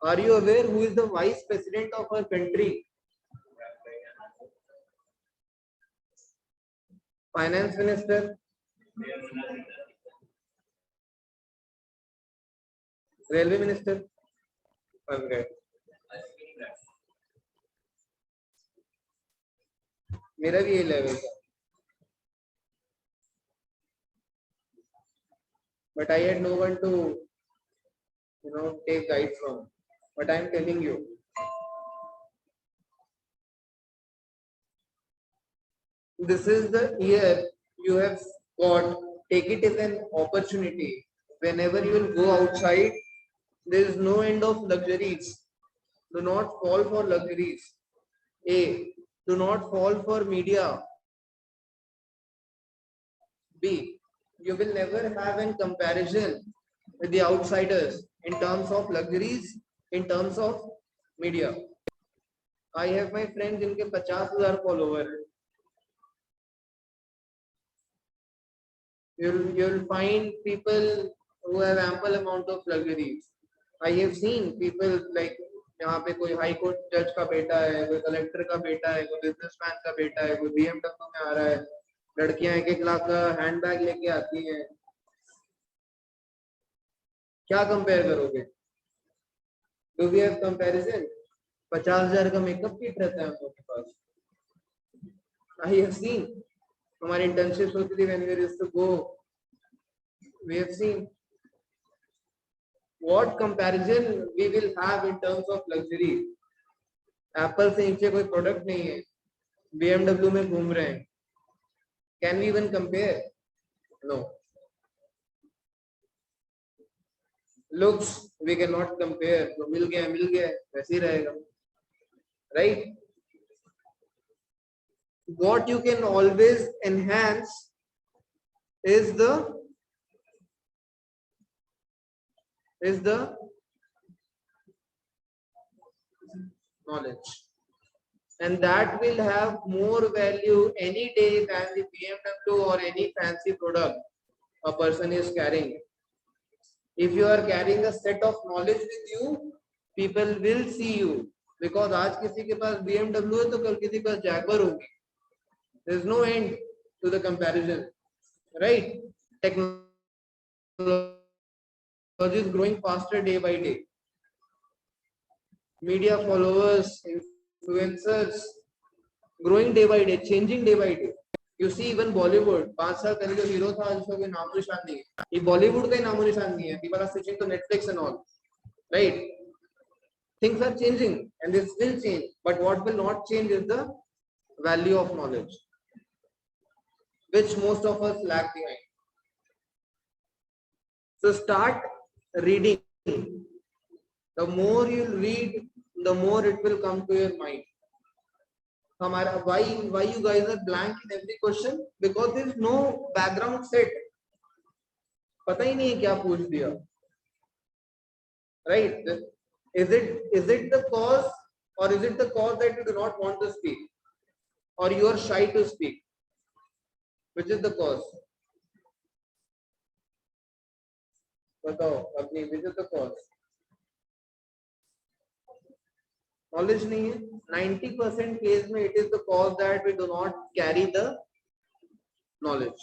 Are you aware who is the vice president of our country? Finance minister, railway minister. Okay. मेरा भी ये लेवल था. But I had no one to, take guide from. But I am telling you, this is the year you have got. Take it as an opportunity. Whenever you will go outside, there is no end of luxuries. Do not fall for luxuries. A. Do not fall for media. B. You will never have a comparison with the outsiders in terms of luxuries, in terms of media. I have my friends जिनके 50,000 followers. You'll find people who have ample amount of luxuries. I have seen people like यहाँ पे कोई high court जज का बेटा है, कोई collector का बेटा है, कोई बिजनेसमैन का बेटा है, कोई BMW में आ रहा है. लड़कियां 1-1 लाख का हैंडबैग लेके आती हैं. क्या कंपेयर करोगे? Do we have comparison? 50,000 का मेकअप किट रहता है हम लोग के पास. I have seen. हमारी इंटर्नशिप होती थी when we used to go. We have seen. What comparison we will have in terms of luxury? Apple से नीचे कोई प्रोडक्ट नहीं है. BMW में घूम रहे हैं. Can we even compare? No. Looks we cannot compare. तो मिल गया वैसे ही रहेगा. Right? What you can always enhance is the knowledge, and that will have more value any day than the BMW or any fancy product a person is carrying. If you are carrying a set of knowledge with you, people will see you, because आज किसी के पास BMW है तो कल किसी के पास Jaguar होगी. There is no end to the comparison, right? Technology is growing faster day by day. Media followers, influencers, growing day by day, changing day by day. You see even Bollywood, 5 साल पहले जो hero था जिसका कोई नामो निशान नहीं है, ये बॉलीवुड का ही नामो निशान नहीं है. People are switching to Netflix and all, right? Things are changing and they will change, but what will not change is the value of knowledge, which most of us lag behind. So start reading. The more you read, the more it will come to your mind. Why you guys are blank in every question? Because there is no background set. पता ही नहीं है क्या पूछ दिया. Right? Is it the cause, or is it the cause that you do not want to speak, or you are shy to speak? Which is the cause? बताओ अपनी, which is the cause? Knowledge नहीं है. 90% case में it is the cause that we do not carry the knowledge.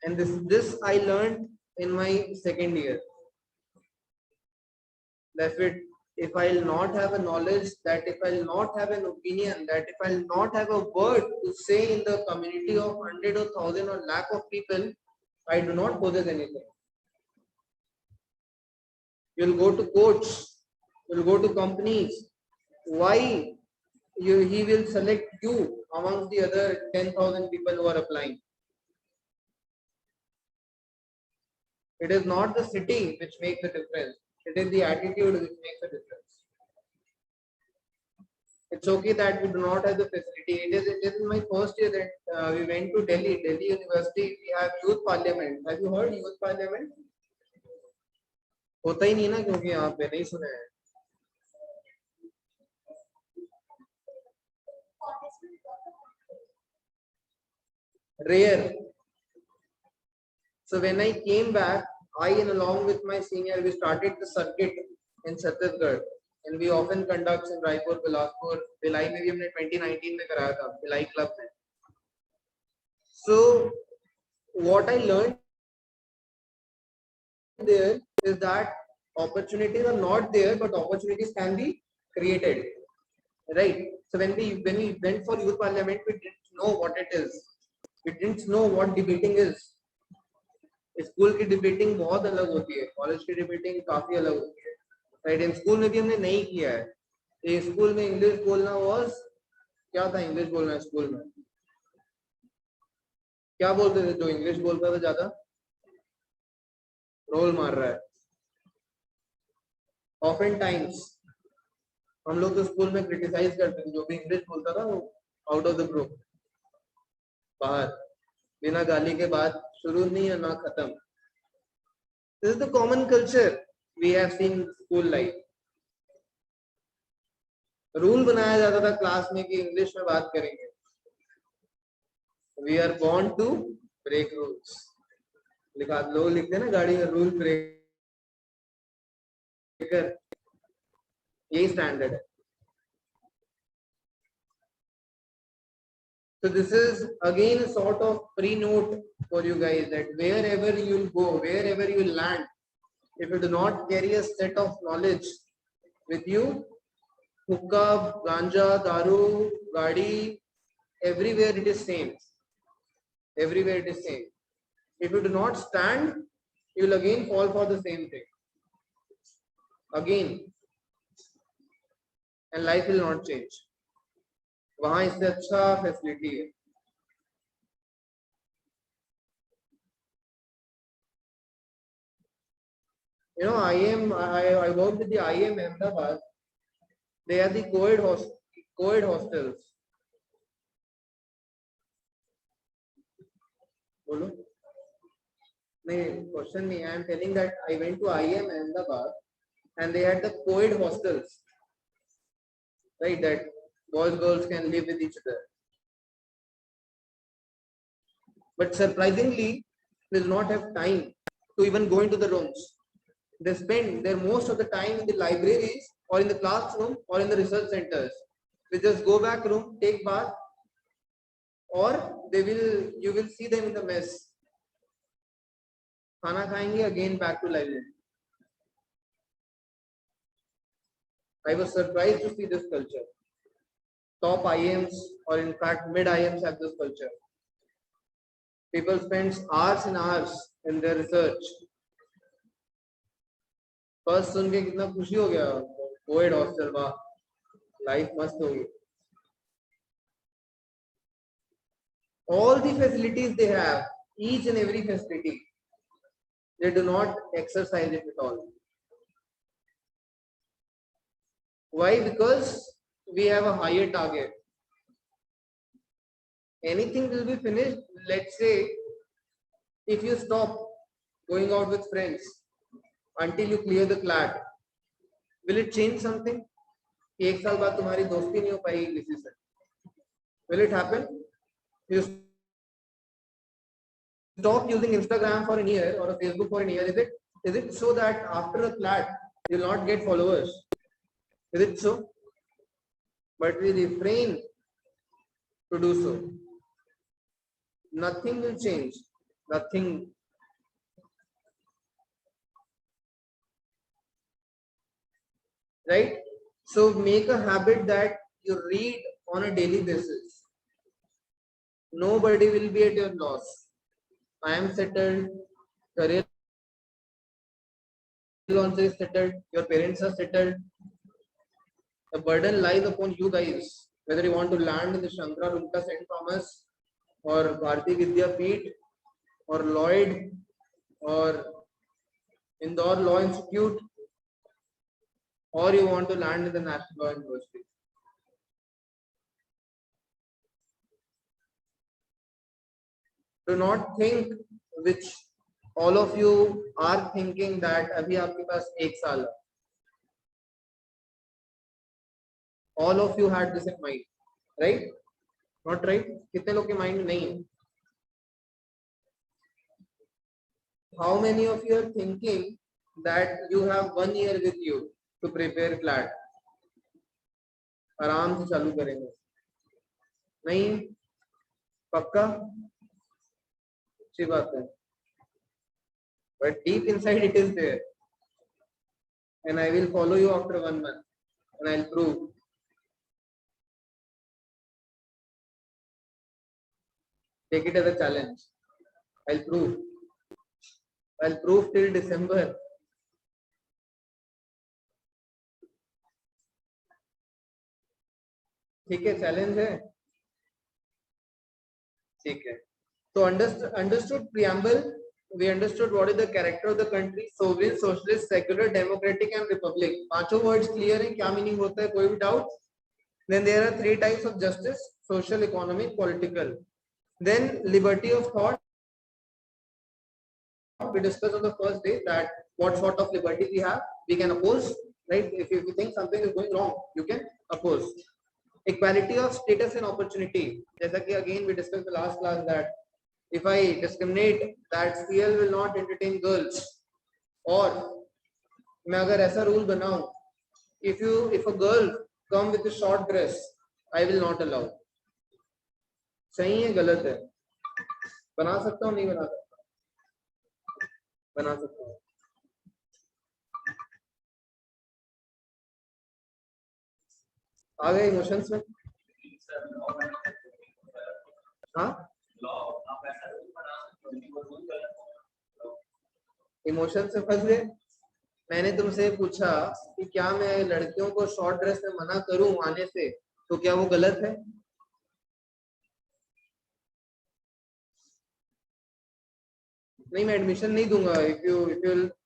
And this I learned in my second year. That if I'll not have a knowledge, that if I'll not have an opinion, that if I'll not have a word to say in the community of 100 or 1,000 or lakh of people, I do not possess anything. You'll go to courts, you'll go to companies. Why he will select you amongst the other 10,000 people who are applying? It is not the city which makes a difference. It is the attitude which makes a difference. It's okay that we do not have the facility. It is in my first year that we went to Delhi University. We have youth parliament. Have you heard youth parliament? होता ही नहीं ना, क्योंकि यहाँ पे नहीं सुने हैं. Rare. So when I came back, I and along with my senior, we started the circuit in Chhattisgarh, and we often conduct in Raipur, Bilaspur. Bhilai में भी हमने 2019 में कराया था, Bhilai club में. So what I learned there is that opportunities are not there, but opportunities can be created, right? So when we went for youth parliament, we didn't know what it is. We didn't know what debating is. School की debating बहुत अलग होती है, college की debating काफी अलग होती है, राइट? इन स्कूल में भी हमने नहीं किया है. ये स्कूल में इंग्लिश बोलना वाज क्या था? इंग्लिश बोलना स्कूल में क्या बोलते थे? जो इंग्लिश बोलता था ज्यादा रोल मार रहा है. ऑफन टाइम्स हम लोग तो स्कूल में क्रिटिसाइज करते थे, जो भी इंग्लिश बोलता था वो आउट ऑफ द ग्रुप, बाहर, बिना गाली के बाद शुरू नहीं है ना खत्म. This is the common culture we have seen school life. Rule बनाया जाता था क्लास में कि इंग्लिश में बात करेंगे. We are born to break rules. लिखा लोग लिखते हैं ना गाड़ी में, रूल ब्रेकर, यही स्टैंडर्ड है. So this is again a sort of pre-note for you guys that wherever you'll go, wherever you land, if you do not carry a set of knowledge with you, hookah, ganja, daru, gadi, everywhere it is same. Everywhere it is same. If you do not stand, you will again fall for the same thing. Again. And life will not change. वहां इससे अच्छा facility है. You know, I worked with the IIM Ahmedabad. They are the co-ed hostels. बोलो. नहीं, question नहीं. I am telling that I went to IIM Ahmedabad and they had the co-ed hostels, right? That boys girls can live with each other. But surprisingly, they do not have time to even go into the rooms. They spend their most of the time in the libraries or in the classroom or in the research centers. They just go back room, take bath, or you will see them in the mess. खाना खाएंगे, again back to library. I was surprised to see this culture. Top IIMs or in fact mid IIMs have this culture. People spend hours and hours in their research. First सुन के कितना खुशी हो गया. Coed hostel, वाह, life मस्त होगी. All the facilities they have, each and every facility, they do not exercise it at all. Why? Because we have a higher target. Anything will be finished. Let's say if you stop going out with friends until you clear the CLAT. Will it change something? एक साल बाद तुम्हारी दोस्ती नहीं हो पाएगी किसी से. Will it happen? You stop using Instagram for a year or a Facebook for a year. Is it so that after a CLAT you will not get followers? Is it so? But we refrain to do so. Nothing will change. Nothing. Right? So make a habit that you read on a daily basis. Nobody will be at your loss. I am settled. Career also is settled. Your parents are settled. The burden lies upon you guys. Whether you want to land in the Shankara Rumka St. Thomas or Bharati Vidyapeeth or Lloyd or Indore Law Institute, or you want to land in the National Law University. Do not think which all of you are thinking that अभी आपके पास एक साल है. All of you had this in mind, right? Not right? कितने लोग के mind में नहीं है? How many of you are thinking that you have 1 year with you to prepare CLAT? आराम से चालू करेंगे. नहीं? पक्का? अच्छी बात है. But deep inside it is there. And I will follow you after 1 month. And I'll prove. Take it as a challenge. I'll prove. I'll prove till December. ठीक है, challenge है. ठीक है. So understood preamble. We understood what is the character of the country: sovereign, socialist, secular, democratic, and republic. पांचों words clear हैं? क्या meaning होता है? कोई भी doubt? Then there are 3 types of justice: social, economic, political. Then liberty of thought. We discussed on the first day that what sort of liberty we have. We can oppose, right? If you think something is going wrong, you can oppose. Equality of status and opportunity. जैसा कि again we discussed the last class that if I discriminate, that CL will not entertain girls. Or मैं अगर ऐसा rule बनाऊं, if a girl come with a short dress, I will not allow. सही है गलत है? बना सकता हूँ नहीं बना सकता? बना सकता हूँ. आ गए इमोशंस में? हाँ, इमोशन से फंस गए. मैंने तुमसे पूछा कि क्या मैं लड़कियों को शॉर्ट ड्रेस में मना करूं आने से, तो क्या वो गलत है? नहीं, मैं एडमिशन नहीं दूंगा.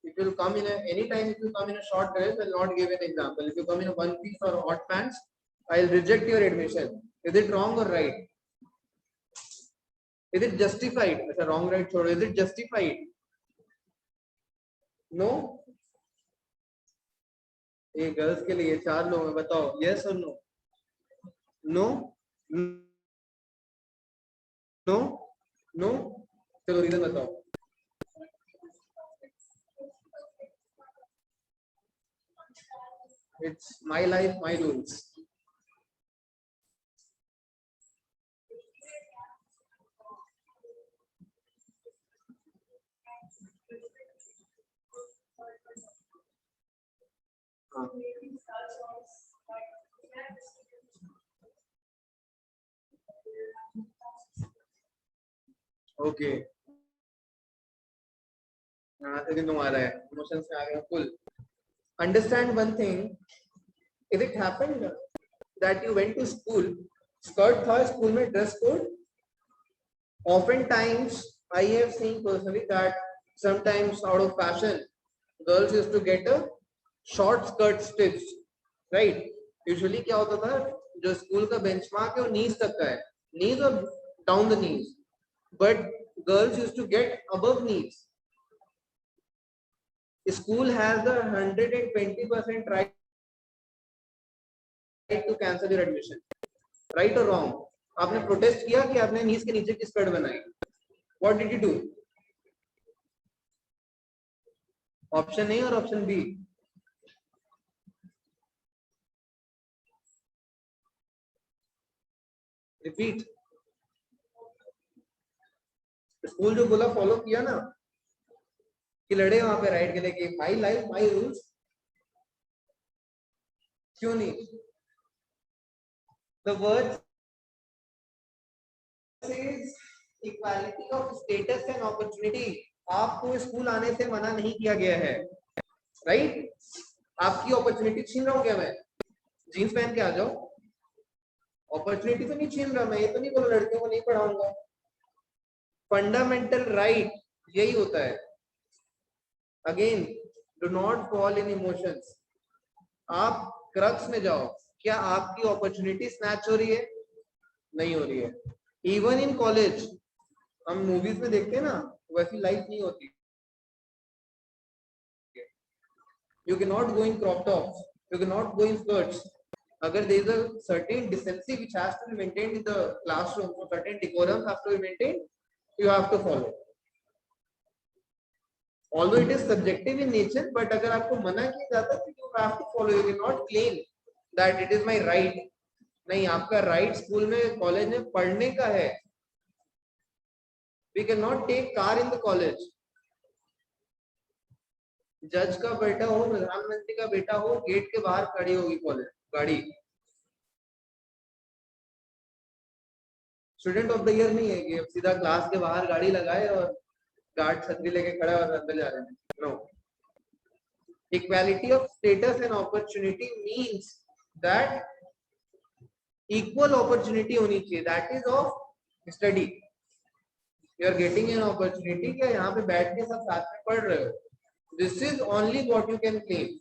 if you come in any time, if you come in a short dress, I will not give an example. If you come in a one piece or hot pants, I will reject your admission. Is it wrong or right? Is it justified? अच्छा, wrong right छोड़ो. Is it justified? No. ये girls के लिए 4 लोग हैं, बताओ yes or no? No. No. No. चलो reason बताओ. It's my life, my rules. Okay. लेकिन तुम्हारा है इमोशंस में आ गया full. Understand one thing. If it happened that you went to school, skirt था स्कूल में, dress code. Oftentimes I have seen personally that sometimes out of fashion, girls used to get a short skirt stitched, right? Usually क्या होता था, जो school का benchmark है वो नीज तक का है, नीज और down the knees, but girls used to get above knees. School has the 120% right to cancel your admission. Right or wrong? आपने प्रोटेस्ट किया कि आपने नीज के नीचे की स्कर्ट बनाई? What did you do? Option A और ऑप्शन बी. रिपीट. स्कूल जो बोला फॉलो किया ना, कि लड़े वहां पे राइट के लिए कि माई लाइफ माई रूल्स. क्यों नहीं? The word says equality of status and opportunity. आपको स्कूल आने से मना नहीं किया गया है, राइट? आपकी अपॉर्चुनिटी छीन रहा हूं क्या मैं? जीन्स पहन के आ जाओ. अपॉर्चुनिटी तो नहीं छीन रहा मैं, ये तो नहीं बोला लड़कियों को नहीं पढ़ाऊंगा. फंडामेंटल राइट यही होता है. Again, do not fall in emotions. आप क्रक्स में जाओ. क्या आपकी अपॉर्चुनिटी स्नैच हो रही है? नहीं हो रही है. इवन इन कॉलेज हम मूवीज में देखते हैं ना, वैसी लाइफ नहीं होती. You can not go in crop tops, you can not go in skirts. अगर there is a certain decency which has to be maintained in the classroom, so certain decorum has to be maintained, you have to follow. Although it is subjective in nature, but अगर आपको मना किया जाता है तो you have to follow. You cannot claim that it is my right. नहीं, आपका right school में कॉलेज में पढ़ने का है. We cannot take car in the college. जज का बेटा हो, प्रधानमंत्री का बेटा हो, गेट के बाहर खड़ी होगी कॉलेज गाड़ी. स्टूडेंट ऑफ द ईयर नहीं है कि अब सीधा क्लास के बाहर गाड़ी लगाए और गार्ड छतरी लेके खड़ा और अंदर जा रहे हैं. No. Equality of status and opportunity means that equal opportunity होनी चाहिए. That is of study. You are getting an opportunity कि यहाँ पे बैठ के सब साथ में पढ़ रहे हो. This is only what you can claim.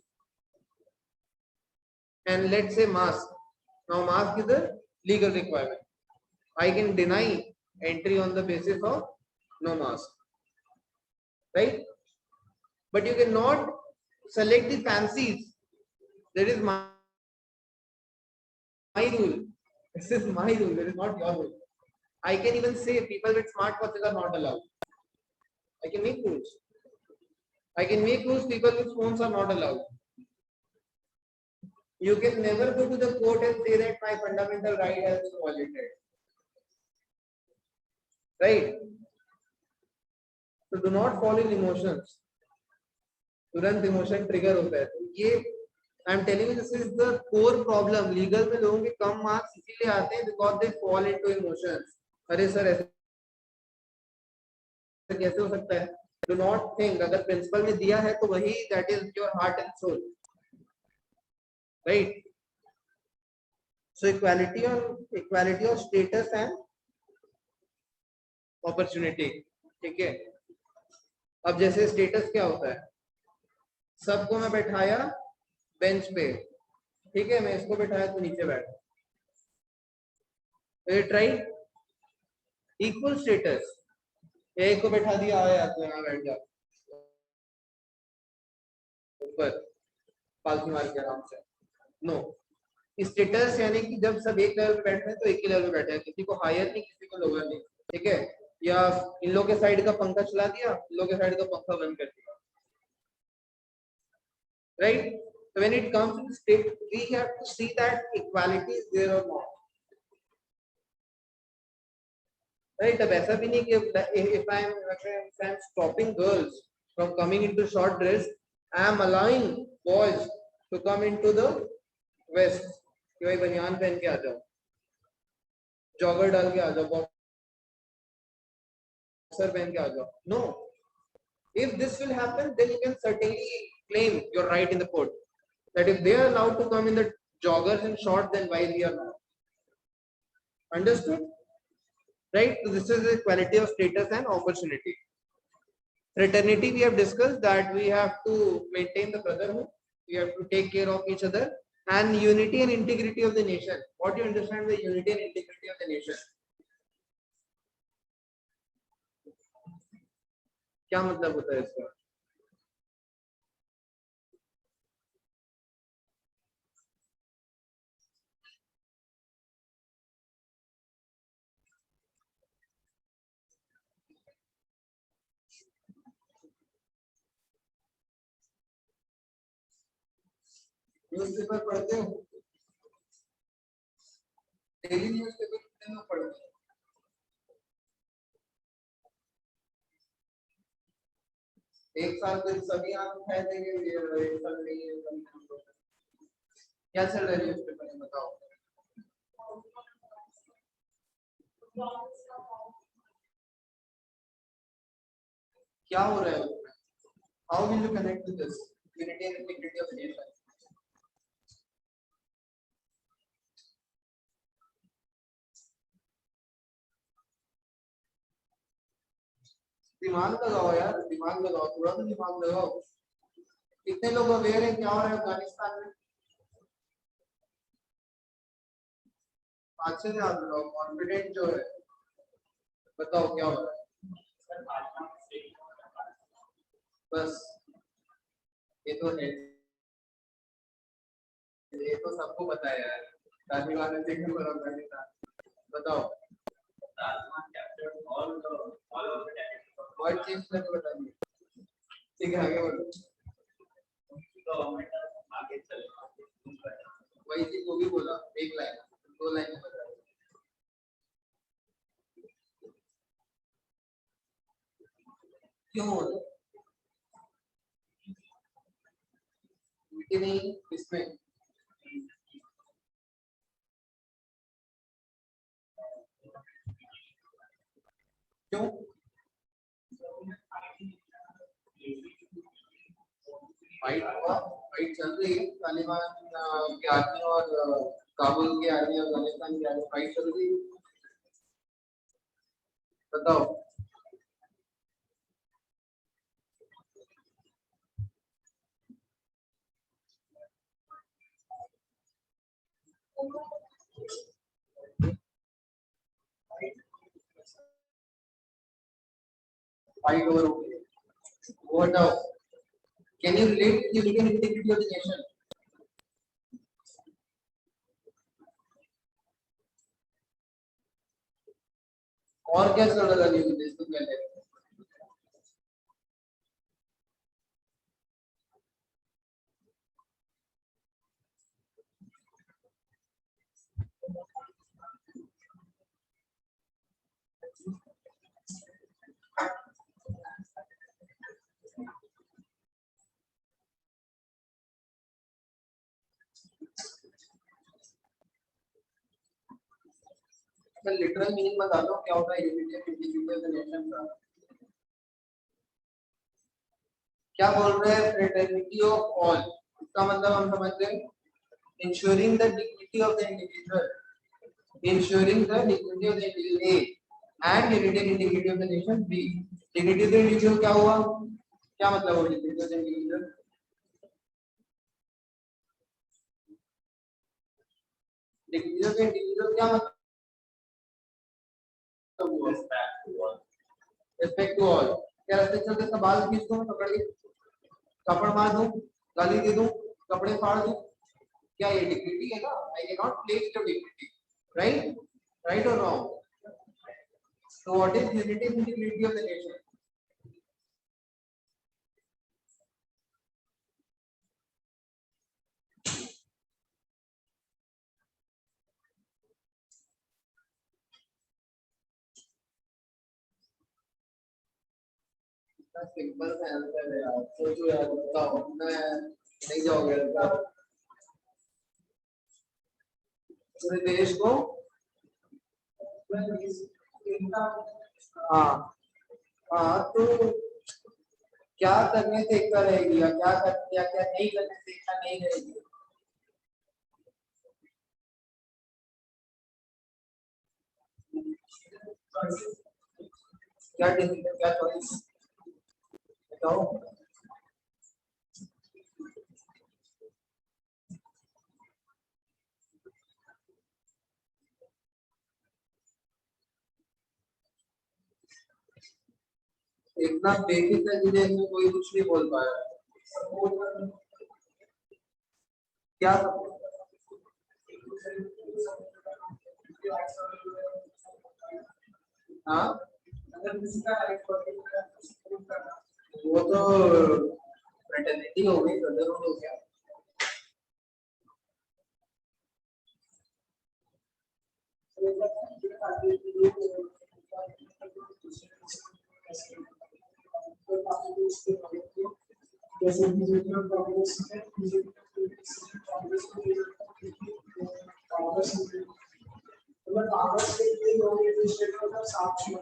And let's say mask. Now mask is a legal requirement. I can deny entry on the basis of no mask, right? But you cannot select the fancies. That is my rule. This is my rule. That is not your rule. I can even say people with smartwatches are not allowed. I can make rules. I can make rules. People with phones are not allowed. You can never go to the court and say that my fundamental right has been violated. Right? So do not fall in emotions. तुरंत emotion trigger होता है. तो ये I am telling you, this is the core problem. Legal में लोगों के कम marks इसीलिए आते हैं because they fall into emotions. अरे सर ऐसे कैसे हो सकता है? Do not think. अगर प्रिंसिपल ने दिया है तो वही, that is your heart and soul, right? So equality of status and opportunity. ठीक है. अब जैसे स्टेटस क्या होता है? सबको मैं बैठाया बेंच पे, ठीक है, मैं इसको बैठाया तो नीचे बैठ. राइट? Equal status. एक को बैठा दिया, आया तो यहाँ बैठ जा ऊपर, पालतू मार के आराम से. नो. स्टेटस यानी कि जब सब एक लेवल पे बैठे हैं तो एक ही लेवल पे बैठे हैं. किसी को हायर नहीं, किसी को लोअर नहीं. ठीक है? या इन लोगों के साइड का पंखा चला दिया, इन लोगों के साइड का पंखा बंद कर दिया. Right? So when it comes to state, we have to see that equality is there or not. Right? अब ऐसा भी नहीं कि if I am stopping girls from coming into short dress, I am allowing boys to come into the west. कि भाई बनियान पहन के आ जाओ, जॉगर डाल के आ जाओ, बॉक्सर पहन के आ जाओ. No. If this will happen, then you can certainly claim your right in the court. That if they are allowed to come in the joggers and short, then why we are not? Understood? Right? So this is the equality of status and opportunity. Fraternity, we have discussed that we have to maintain the brotherhood. We have to take care of each other. And unity and integrity of the nation. What do you understand by unity and integrity of the nation? क्या मतलब होता है इसका? Newspaper पढ़ते हो? Daily newspaper कितने लोग पढ़ते हैं? एक साल फिर सभी आंख उठाए देंगे, एक साल नहीं है, क्या चल रहा है न्यूज़पेपर में बताओ? क्या हो रहा है उसमें? How will you connect with this unity and integrity of nation? दिमाग लगाओ यार, दिमाग लगाओ, थोड़ा तो दिमाग लगाओ। कितने लोग अवेयर हैं क्या हो रहा है अफगानिस्तान में? अच्छे से याद लगाओ, कॉन्फिडेंट जो है, बताओ क्या हो रहा है? बस ये तो है, ये तो सबको पता है यार, तालिबान ने देखने पर अफगानिस्तान। बताओ वर्ड चेंज करके बता दिए। ठीक है आगे बढ़ो। वही चीज वो भी बोला, एक लाइन, दो लाइन में बता। क्यों कि नहीं इसमें? क्यों? फाइट हुआ, फाइट चल रही है, तालिबान की आर्मी और काबुल की आर्मी, अफगानिस्तान की आर्मी फाइट चल रही है। बताओ फाइट ओवर हो गई, वो हटाओ। Can you relate unity and integrity of the nation? और क्या चल रहा था न्यूज़ में इससे पहले? मैं लिटरल मीनिंग बता दो क्या होता है unity and integrity of the nation का? क्या बोल रहे हैं? फ्रेटर्निटी ऑफ ऑल, इसका मतलब हम समझते हैं ensuring the dignity of the individual, ensuring the dignity of the individual A and unity and integrity of the nation B. dignity of the individual क्या हुआ? क्या मतलब हुआ dignity of the individual? dignity of the individual क्या मतलब हुआ? respect to all। क्या रास्ते चलते सब बाल खींच दूं पकड़ के, थप्पड़ मार दूं, गाली दे दूं, कपड़े फाड़ दूं? क्या ये डिग्निटी है ना? I can not place your dignity, right? Right और wrong? So what is unity and integrity of the nation? Simple सा आंसर है यार, सोचो यार, बताओ। मैं नहीं जाओगे बताओ। पूरे देश को, हाँ हाँ, तो क्या करने से एकता रहेगी या क्या क्या नहीं करने से एकता नहीं रहेगी? क्या डिसीजन, क्या चॉइस, बताओ। इतना बेसिक है जिन्हें इसमें कोई कुछ नहीं बोल पाया। क्या हाँ, वो तो फ्रेटर्निटी हो गई, ब्रदरहुड हो गया। जैसे बीजेपी और कांग्रेस में बीजेपी कांग्रेस को कांग्रेस मतलब कांग्रेस के लिए लोग एडमिनिस्ट्रेटर का साक्ष्य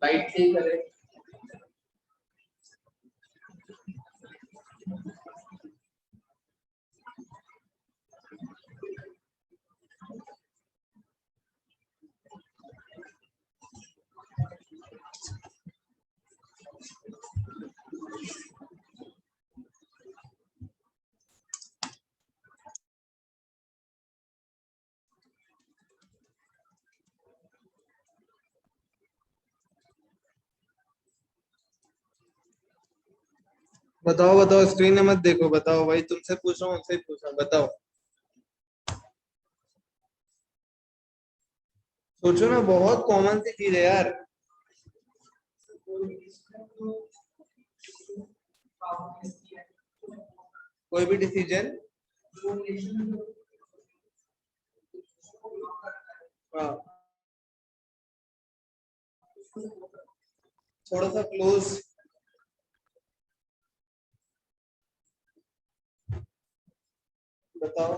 राइट ठीक है। बताओ बताओ, स्क्रीन में मत देखो, बताओ भाई, तुमसे पूछ रहा हूँ, उनसे ही पूछ रहा हूँ, बताओ। सोचो ना, बहुत कॉमन सी चीज है यार। कोई भी डिसीजन, हाँ थोड़ा सा क्लोज, बताओ।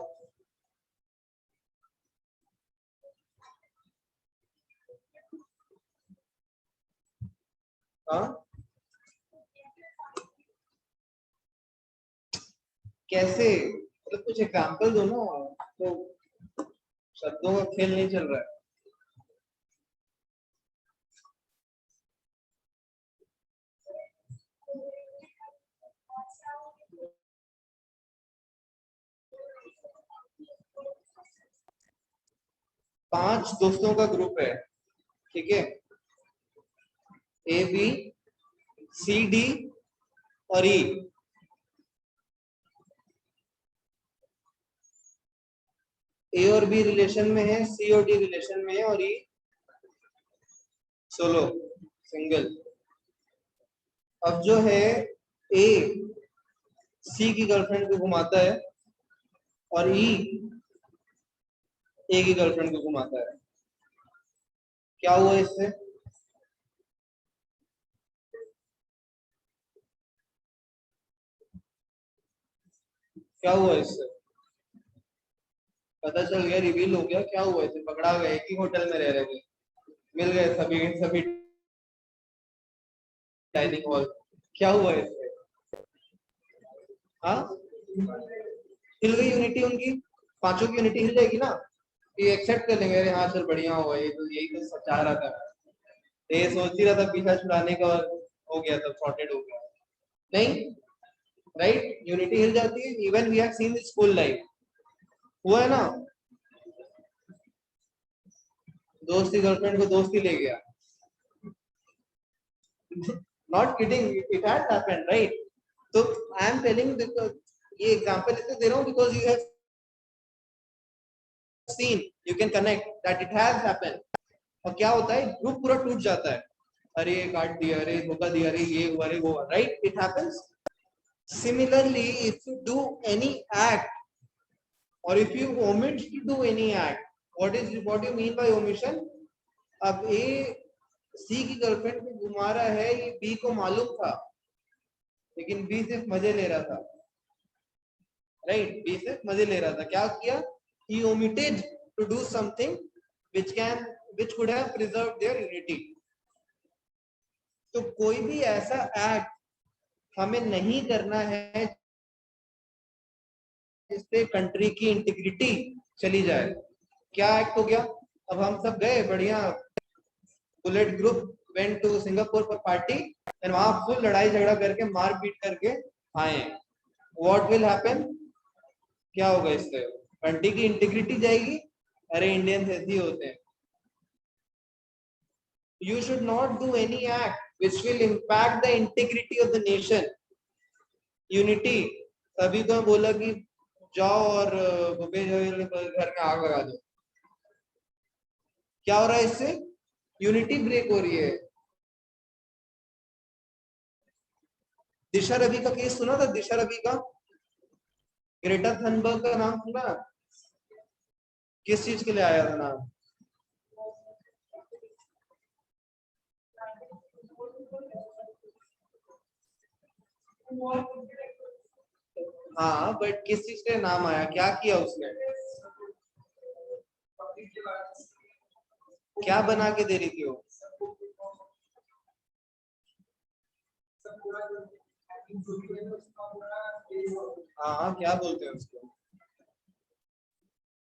हाँ कैसे, मतलब कुछ एग्जांपल दो ना, तो शब्दों का खेल नहीं चल रहा है। पांच दोस्तों का ग्रुप है, ठीक है, ए बी सी डी और ई। ए और बी रिलेशन में है, सी और डी रिलेशन में है, और ई सोलो, सिंगल। अब जो है, ए सी की गर्लफ्रेंड को घुमाता है और ई ए की गर्लफ्रेंड को घुमाता है। क्या हुआ इससे? क्या हुआ इससे? पता चल गया, रिवील हो गया, क्या हुआ इससे? पकड़ा गए, एक ही होटल में रह रहे थे, मिल गए सभी सभी डाइनिंग हॉल। क्या हुआ इससे? हाँ हिल गई यूनिटी उनकी, पांचों की यूनिटी हिल जाएगी ना, ये एक्सेप्ट कर लेंगे, अरे हाँ चल बढ़िया हुआ, ये तो यही तो चाह रहा था, ये सोच ही रहा था पीछा छुड़ाने का, और हो गया, तब सॉर्टेड हो गया। नहीं, राइट, यूनिटी हिल जाती है। Even we have seen this school life, हुआ है ना, दोस्ती गर्लफ्रेंड को दोस्ती ले गया। Not kidding, it has happened, right. तो आई एम टेलिंग, ये एग्जांपल इसलिए दे रहा हूँ because you have seen, you can connect that it has happened. और क्या होता है, ग्रुप पूरा टूट जाता है, अरे ये काट दिया, अरे धोखा दिया, अरे ये हुआ, अरे वो, right, it happens. Similarly, if you do any act or if you omit to do any act, what do you mean by omission? अब ए सी की गर्लफ्रेंड को घुमा रहा है, ये बी को मालूम था, लेकिन बी सिर्फ मजे ले रहा था, राइट, बी सिर्फ मजे ले रहा था। क्या किया? he omitted to do something which could have preserved their unity. तो कोई भी ऐसा एक्ट हमें नहीं करना है जिससे कंट्री की इंटीग्रिटी चली जाए। क्या एक्ट हो गया? अब हम सब गए बढ़िया, bullet group went to Singapore for party, and वहां फुल लड़ाई झगड़ा करके मार पीट करके आए। व्हाट विल हैपन? क्या होगा इससे? कंट्री की इंटीग्रिटी जाएगी। अरे इंडियंस ऐसे ही होते हैं। You should not do any act which will impact the integrity of the nation. Unity, तभी तो बोला कि जाओ और भूपेश बघेल के घर में आग लगा दो। क्या हो रहा है इससे? यूनिटी ब्रेक हो रही है। दिशा रवि का केस सुना था? दिशा रवि का, ग्रेटा थनबर्ग का नाम सुना? किस चीज के लिए आया था नाम? हाँ बट किस चीज का नाम आया, क्या किया उसने, क्या बना के दे रही थी वो? हाँ हाँ, क्या बोलते हैं उसको?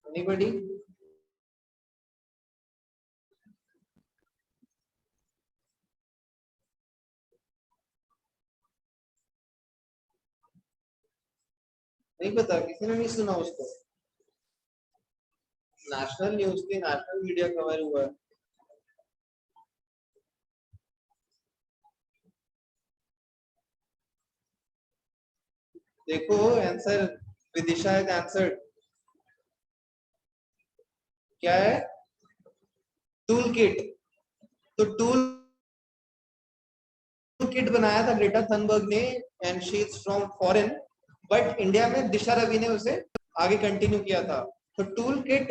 एनीबॉडी? नहीं पता, किसी ने नहीं सुना उसको? नेशनल न्यूज थी, नेशनल मीडिया कवर हुआ है। देखो आंसर, विदिशा है आंसर। क्या है? Tool kit. तो टूल किट बनाया था ग्रेटा थनबर्ग ने, and she is from foreign, but India में दिशा रवि ने उसे आगे कंटिन्यू किया था। तो टूल किट,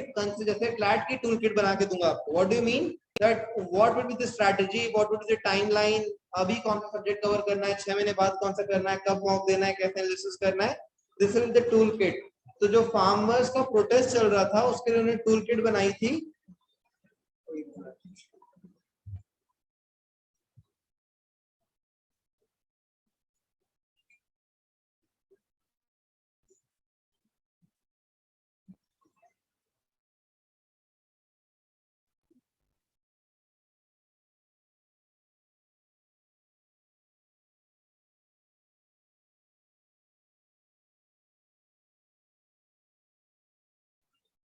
जैसे फ्लैट की टूल किट बना के दूंगा आपको, what do you mean that, what would be the strategy, what would be the timeline, अभी कौन सा सब्जेक्ट कवर करना है, 6 महीने बाद कौन सा करना है, कब मॉक देना है, कैसे एनालिसिस करना है, this is the tool kit. तो जो फार्मर्स का प्रोटेस्ट चल रहा था उसके लिए उन्होंने टूल किट बनाई थी।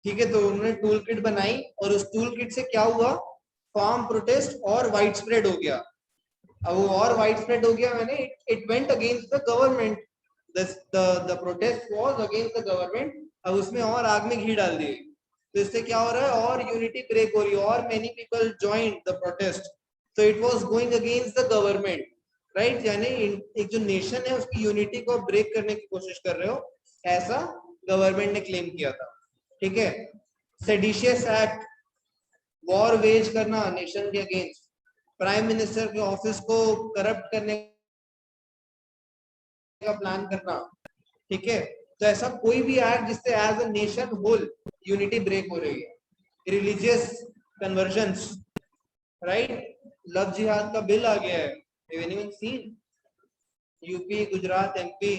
ठीक है, तो उन्होंने टूल किट बनाई और उस टूल किट से क्या हुआ, फार्म प्रोटेस्ट और वाइड स्प्रेड हो गया। अब वो और वाइड स्प्रेड हो गया, मैंने it went against the government, the protest was against the government. अब उसमें और आग में घी डाल दिए, तो इससे क्या हो रहा है, और यूनिटी ब्रेक हो रही है, और many people joined the protest, तो it was going against the government, right. यानी एक जो नेशन है उसकी यूनिटी को ब्रेक करने की कोशिश कर रहे हो, ऐसा गवर्नमेंट ने क्लेम किया था। ठीक है, सेडिशियस एक्ट, वॉर वेज करना नेशन के अगेंस्ट, प्राइम मिनिस्टर के ऑफिस को करप्ट करने का प्लान करना। ठीक है, तो ऐसा कोई भी एक्ट जिससे as a nation whole unity break हो रही है, रिलीजियस कन्वर्जन्स, राइट। लव जिहाद का बिल आ गया है, anyone seen? UP, Gujarat, MP,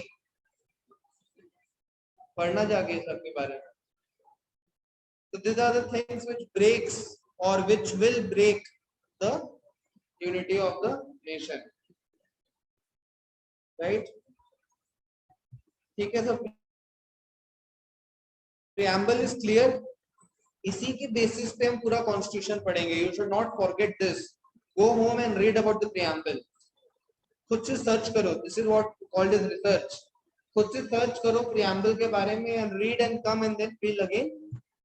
पढ़ना जाके सबके बारे में। So these are the things which breaks or which will break the unity of the nation, right? ठीक है, सब preamble is clear। इसी के बेसिस पे हम पूरा कॉन्स्टिट्यूशन पढ़ेंगे। You should not forget this, go home and read about the preamble, खुद से सर्च करो, this is what called is research. खुद से सर्च करो preamble के बारे में and read and come and then we'll again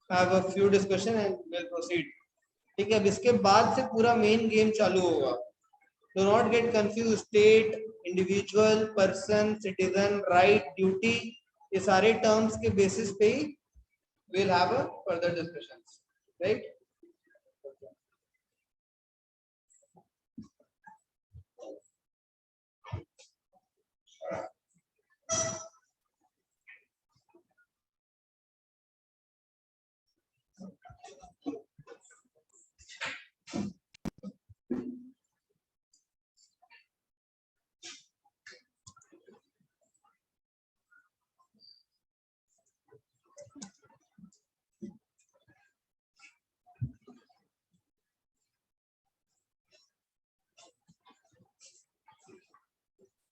have a few discussion and we'll proceed। ठीक है, अब इसके बाद से पूरा मेन गेम चालू होगा। Do not get confused, state, individual, person, citizen, right, duty, ये सारे terms के basis पे ही we'll have a further discussions, right?